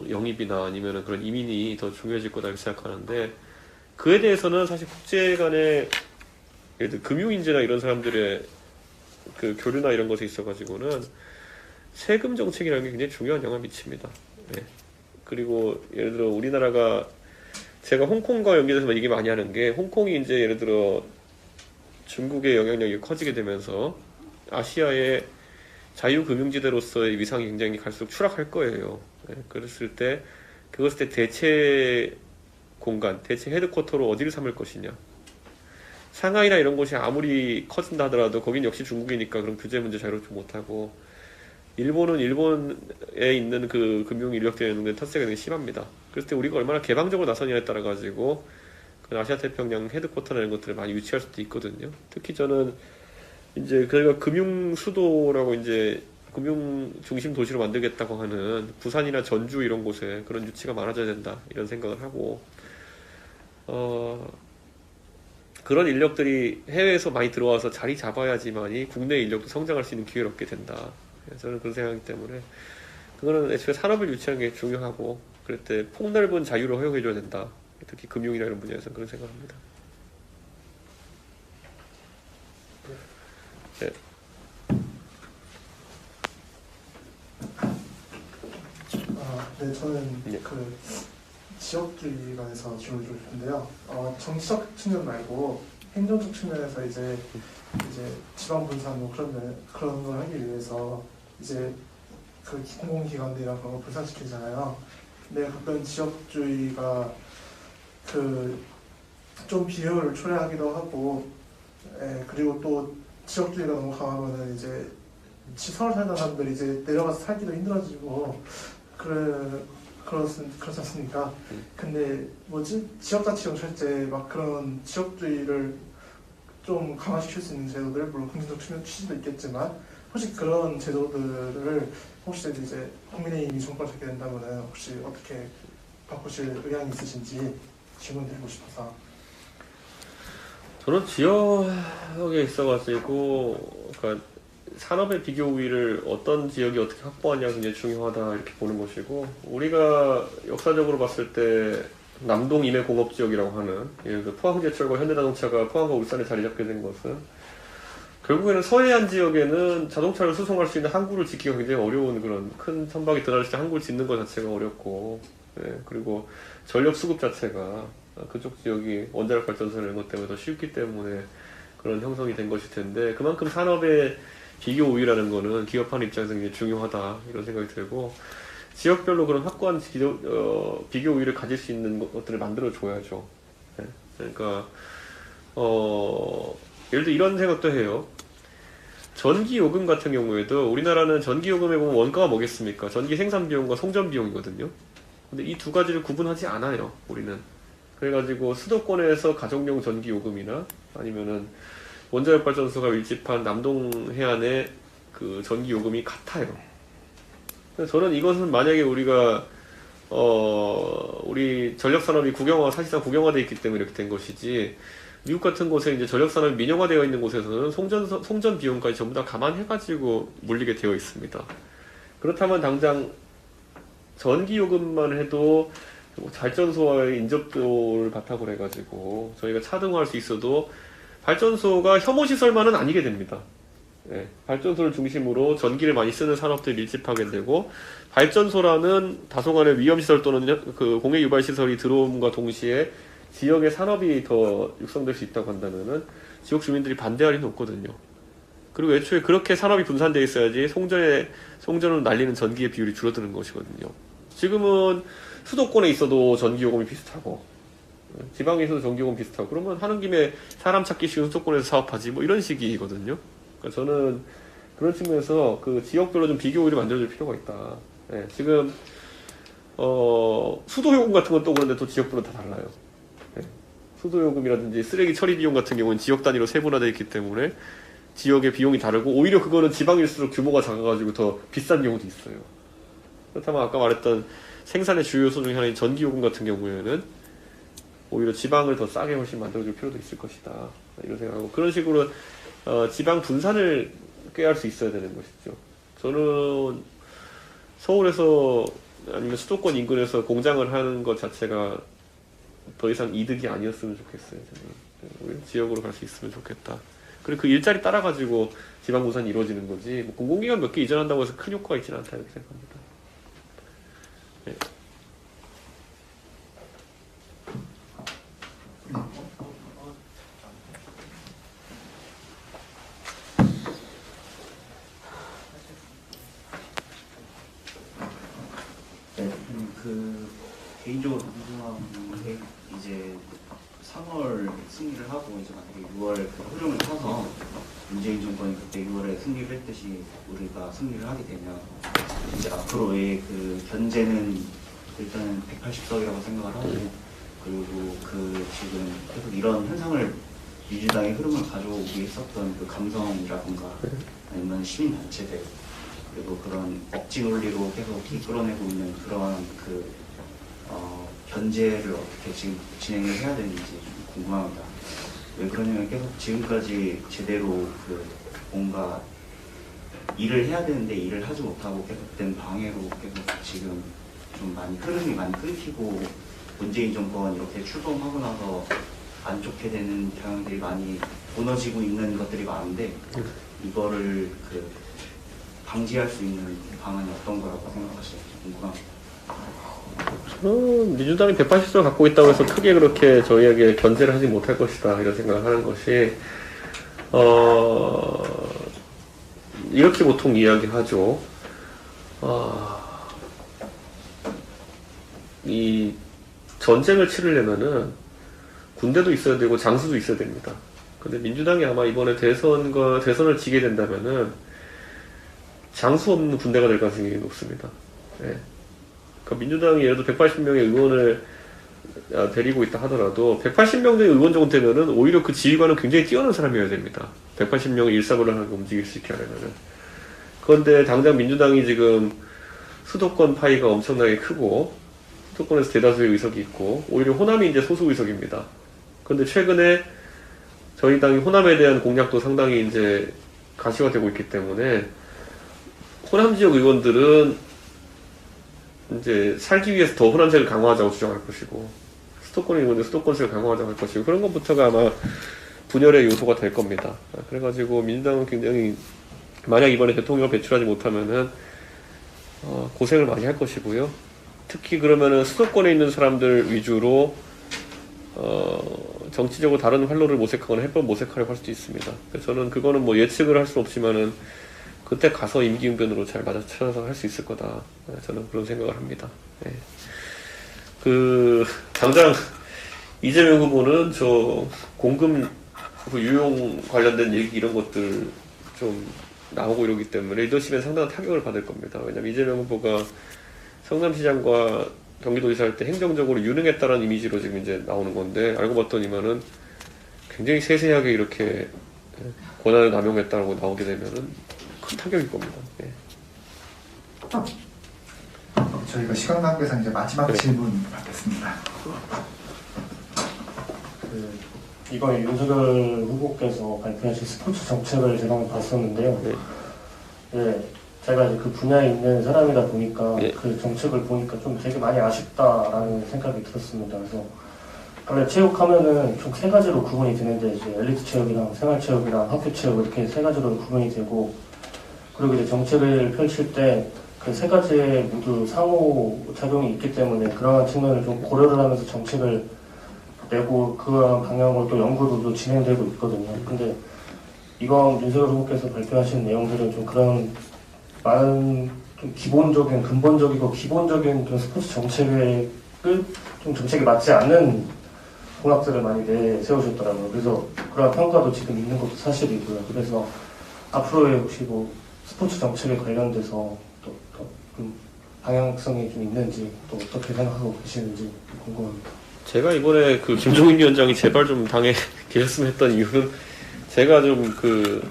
영입이나 아니면은 그런 이민이 더 중요해질 거다 이렇게 생각하는데, 그에 대해서는 사실 국제 간의 예를 들어 금융인재나 이런 사람들의 그 교류나 이런 것에 있어가지고는 세금 정책이라는 게 굉장히 중요한 영향을 미칩니다. 네. 그리고 예를 들어 우리나라가, 제가 홍콩과 연계돼서 얘기 많이 하는 게, 홍콩이 이제 예를 들어 중국의 영향력이 커지게 되면서 아시아의 자유금융지대로서의 위상이 굉장히 갈수록 추락할 거예요. 네. 그랬을 때, 그것을 때 대체 공간, 대체 헤드쿼터로 어디를 삼을 것이냐. 상하이나 이런 곳이 아무리 커진다 하더라도 거긴 역시 중국이니까 그런 규제 문제 자유롭지 못하고, 일본은 일본에 있는 그 금융 인력들의 텃세가 되게 심합니다. 그럴 때 우리가 얼마나 개방적으로 나서냐에 따라 가지고 그 아시아 태평양 헤드쿼터나 이런 것들을 많이 유치할 수도 있거든요. 특히 저는 이제 그가 금융 수도라고 이제 금융 중심 도시로 만들겠다고 하는 부산이나 전주 이런 곳에 그런 유치가 많아져야 된다 이런 생각을 하고, 그런 인력들이 해외에서 많이 들어와서 자리 잡아야지만이 국내 인력도 성장할 수 있는 기회를 얻게 된다. 저는 그런 생각이기 때문에 그거는 애초에 산업을 유치하는 게 중요하고, 그럴 때 폭넓은 자유를 허용해줘야 된다. 특히 금융이나 이런 분야에서는 그런 생각합니다. 네. 네, 저는 그 지역주의 관해서 질문을 드리고 싶은데요. 정치적 측면 말고 행정적 측면에서 이제 지방 분산 뭐 그런 걸 하기 위해서 이제 그 공공기관들이랑 그런 걸 분산시키잖아요. 근데 가끔 지역주의가 그 좀 비효율을 초래하기도 하고, 그리고 또 지역주의가 너무 강하면은 이제 서울 살던 사람들이 이제 내려가서 살기도 힘들어지고 그렇지 않습니까? 근데 지역자치 정찰제 막 그런 지역주의를 좀 강화시킬 수 있는 제도들, 물론 긍정적 취지도 있겠지만, 혹시 그런 제도들을 혹시 이제 국민의힘이 정권을 잡게 된다면은 혹시 어떻게 바꾸실 의향이 있으신지 질문드리고 싶어서. 저는 지역에 있어가지고, 그러니까 산업의 비교 우위를 어떤 지역이 어떻게 확보하냐가 굉장히 중요하다 이렇게 보는 것이고, 우리가 역사적으로 봤을 때 남동 임해 공업 지역이라고 하는, 예를 들어 포항제철과 현대자동차가 포항과 울산에 자리 잡게 된 것은 결국에는 서해안 지역에는 자동차를 수송할 수 있는 항구를 짓기가 굉장히 어려운, 그런 큰 선박이 들어갈 때 항구를 짓는 것 자체가 어렵고, 그리고 전력 수급 자체가 그쪽 지역이 원자력 발전소 이런 것 때문에 더 쉽기 때문에 그런 형성이 된 것일 텐데, 그만큼 산업의 비교 우위라는 거는 기업하는 입장에서 굉장히 중요하다 이런 생각이 들고, 지역별로 그런 확고한 비교 우위를 가질 수 있는 것들을 만들어 줘야죠. 그러니까 예를 들어 이런 생각도 해요. 전기 요금 같은 경우에도 우리나라는 전기 요금에 보면 원가가 뭐겠습니까? 전기 생산 비용과 송전 비용이거든요. 근데 이 두 가지를 구분하지 않아요, 우리는. 그래가지고 수도권에서 가정용 전기 요금이나 아니면은 원자력 발전소가 밀집한 남동 해안의 그 전기 요금이 같아요. 그래서 저는 이것은 만약에 우리가 우리 전력 산업이 사실상 국영화되어 있기 때문에 이렇게 된 것이지, 미국 같은 곳에 이제 전력산업이 민영화되어 있는 곳에서는 송전 비용까지 전부 다 감안해가지고 물리게 되어 있습니다. 그렇다면 당장 전기요금만 해도 발전소와의 인접도를 바탕으로 해가지고 저희가 차등화할 수 있어도 발전소가 혐오시설만은 아니게 됩니다. 네, 발전소를 중심으로 전기를 많이 쓰는 산업들이 밀집하게 되고, 발전소라는 다소간의 위험시설 또는 그 공해 유발시설이 들어옴과 동시에 지역의 산업이 더 육성될 수 있다고 한다면은 지역 주민들이 반대할 리는 없거든요. 그리고 애초에 그렇게 산업이 분산되어 있어야지 송전으로 날리는 전기의 비율이 줄어드는 것이거든요. 지금은 수도권에 있어도 전기요금이 비슷하고 지방에 있어도 전기요금 비슷하고, 그러면 하는 김에 사람 찾기 쉬운 수도권에서 사업하지 뭐 이런 식이거든요. 그러니까 저는 그런 측면에서 그 지역별로 좀 비교율이 만들어질 필요가 있다. 네, 지금 수도요금 같은 건 또 그런데 또 지역별로 다 달라요. 네, 수도요금이라든지 쓰레기 처리 비용 같은 경우는 지역 단위로 세분화되어 있기 때문에 지역의 비용이 다르고, 오히려 그거는 지방일수록 규모가 작아가지고 더 비싼 경우도 있어요. 그렇다면 아까 말했던 생산의 주요 요소 중에 하나인 전기요금 같은 경우에는 오히려 지방을 더 싸게 훨씬 만들어줄 필요도 있을 것이다, 이런 생각하고, 그런 식으로 지방 분산을 꾀할 수 있어야 되는 것이죠. 저는 서울에서 아니면 수도권 인근에서 공장을 하는 것 자체가 더 이상 이득이 아니었으면 좋겠어요. 저는 오히려 지역으로 갈 수 있으면 좋겠다. 그리고 그 일자리 따라가지고 지방 분산이 이루어지는 거지, 뭐 공공기관 몇 개 이전한다고 해서 큰 효과가 있지는 않다, 이렇게 생각합니다. 네. 개인적으로 궁금한 게, 이제 3월 승리를 하고 이제 만약에 6월 그 흐름을 타서 문재인 정권이 그때 6월에 승리를 했듯이 우리가 승리를 하게 되면 이제 앞으로의 그 견제는 일단 180석이라고 생각을 하고, 그리고 그 지금 계속 이런 현상을 민주당의 흐름을 가져오기 했었던 그 감성이라든가 아니면 시민단체들, 그리고 그런 억지 논리로 계속 이끌어내고 있는 그러한 그 견제를 어떻게 지금 진행을 해야 되는지 좀 궁금합니다. 왜 그러냐면 계속 지금까지 제대로 그 뭔가 일을 해야 되는데 일을 하지 못하고 계속된 방해로 계속 지금 좀 많이 흐름이 많이 끊기고, 문재인 정권 이렇게 출범하고 나서 안 좋게 되는 경향들이 많이 무너지고 있는 것들이 많은데, 이거를 그 방지할 수 있는 방안이 어떤 거라고 생각하시는지 궁금합니다. 저는 민주당이 180석을 갖고 있다고 해서 크게 그렇게 저희에게 견제를 하지 못할 것이다, 이런 생각을 하는 것이, 이렇게 보통 이야기하죠. 이 전쟁을 치르려면은 군대도 있어야 되고 장수도 있어야 됩니다. 근데 민주당이 아마 이번에 대선을 지게 된다면은 장수 없는 군대가 될 가능성이 높습니다. 네. 그러니까 민주당이 예를 들어 180명의 의원을 데리고 있다 하더라도 180명 정도의 의원 정도 되면은 오히려 그 지휘관은 굉장히 뛰어난 사람이어야 됩니다. 180명의 일사불란하게 움직일 수 있게 하려면은. 그런데 당장 민주당이 지금 수도권 파이가 엄청나게 크고 수도권에서 대다수의 의석이 있고, 오히려 호남이 이제 소수 의석입니다. 그런데 최근에 저희 당이 호남에 대한 공약도 상당히 이제 가시화되고 있기 때문에 호남 지역 의원들은 이제 살기 위해서 더 호남색을 강화하자고 주장할 것이고, 수도권 의원들 수도권색을 강화하자고 할 것이고, 그런 것부터가 아마 분열의 요소가 될 겁니다. 그래가지고 민주당은 굉장히 만약 이번에 대통령을 배출하지 못하면은 고생을 많이 할 것이고요. 특히 그러면은 수도권에 있는 사람들 위주로 정치적으로 다른 활로를 모색하거나 해법 모색하려고 할 수도 있습니다. 그래서 저는 그거는 뭐 예측을 할 수 없지만은 그때 가서 임기응변으로 잘 맞아쳐서 할 수 있을 거다, 저는 그런 생각을 합니다. 네. 당장 이재명 후보는 저 공금 유용 관련된 얘기 이런 것들 좀 나오고 이러기 때문에 리더십에 상당한 타격을 받을 겁니다. 왜냐면 이재명 후보가 성남시장과 경기도지사 할 때 행정적으로 유능했다는 이미지로 지금 이제 나오는 건데, 알고 봤더니만은 굉장히 세세하게 이렇게 권한을 남용했다고 나오게 되면은 큰 타격일 겁니다. 예. 저희가 시간 관계상 이제 마지막 네. 질문 받겠습니다. 이번에 윤석열 후보께서 발표하신 스포츠 정책을 제가 한번 봤었는데요. 예, 제가 이제 그 분야에 있는 사람이다 보니까 그 정책을 보니까 좀 되게 많이 아쉽다라는 생각이 들었습니다. 그래서 원래 체육하면은 총 세 가지로 구분이 되는데 이제 엘리트 체육이랑 생활 체육이랑 학교 체육 이렇게 세 가지로 구분이 되고 그리고 이제 정책을 펼칠 때 그 세 가지에 모두 상호 작용이 있기 때문에 그러한 측면을 좀 고려를 하면서 정책을 내고 그러한 방향으로 또 연구도 진행되고 있거든요. 근데 이번 윤석열 후보께서 발표하신 내용들은 좀 그런 많은 좀 기본적인 근본적이고 기본적인 그런 스포츠 정책을 좀 정책에 맞지 않는 공약들을 많이 내세우셨더라고요. 그래서 그런 평가도 지금 있는 것도 사실이고요. 그래서 앞으로의 혹시 뭐 스포츠 정책에 관련돼서 또 방향성이 좀 있는지 또 어떻게 생각하고 계시는지 궁금합니다. 제가 이번에 그 김종인 위원장이 제발 좀 당에 계셨으면 했던 이유는 제가 좀 그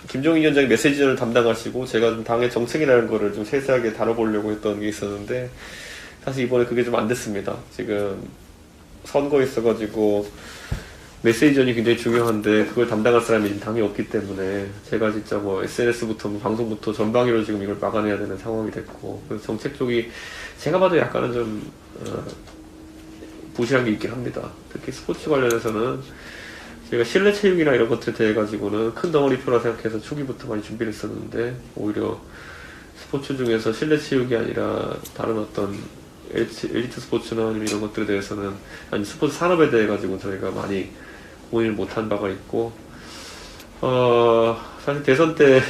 김종인 위원장이 메시지전을 담당하시고 제가 좀 당의 정책이라는 거를 좀 세세하게 다뤄보려고 했던 게 있었는데 사실 이번에 그게 좀 안 됐습니다. 지금 선거에 있어가지고 메시지전이 굉장히 중요한데 그걸 담당할 사람이 지금 당에 없기 때문에 제가 진짜 뭐 SNS부터 뭐 방송부터 전방위로 지금 이걸 막아내야 되는 상황이 됐고 그래서 정책 쪽이 제가 봐도 약간은 좀 부실한 게 있긴 합니다. 특히 스포츠 관련해서는 제가 실내 체육이나 이런 것들에 대해 가지고는 큰 덩어리표라 생각해서 초기부터 많이 준비를 했었는데 오히려 스포츠 중에서 실내 체육이 아니라 다른 어떤 엘리트 스포츠나 아니면 이런 것들에 대해서는 아니 스포츠 산업에 대해 가지고 저희가 많이 고민을 못한 바가 있고 사실 대선 때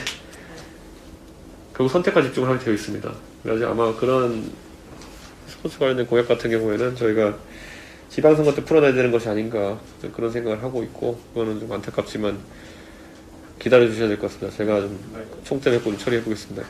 결국 선택과 집중을 하게 되어 있습니다. 그래서 아마 그런 스포츠 관련된 공약 같은 경우에는 저희가 지방선거 때 풀어내야 되는 것이 아닌가 그런 생각을 하고 있고 그거는 좀 안타깝지만 기다려 주셔야 될 것 같습니다. 제가 좀 총대 맺고 좀 처리해 보겠습니다.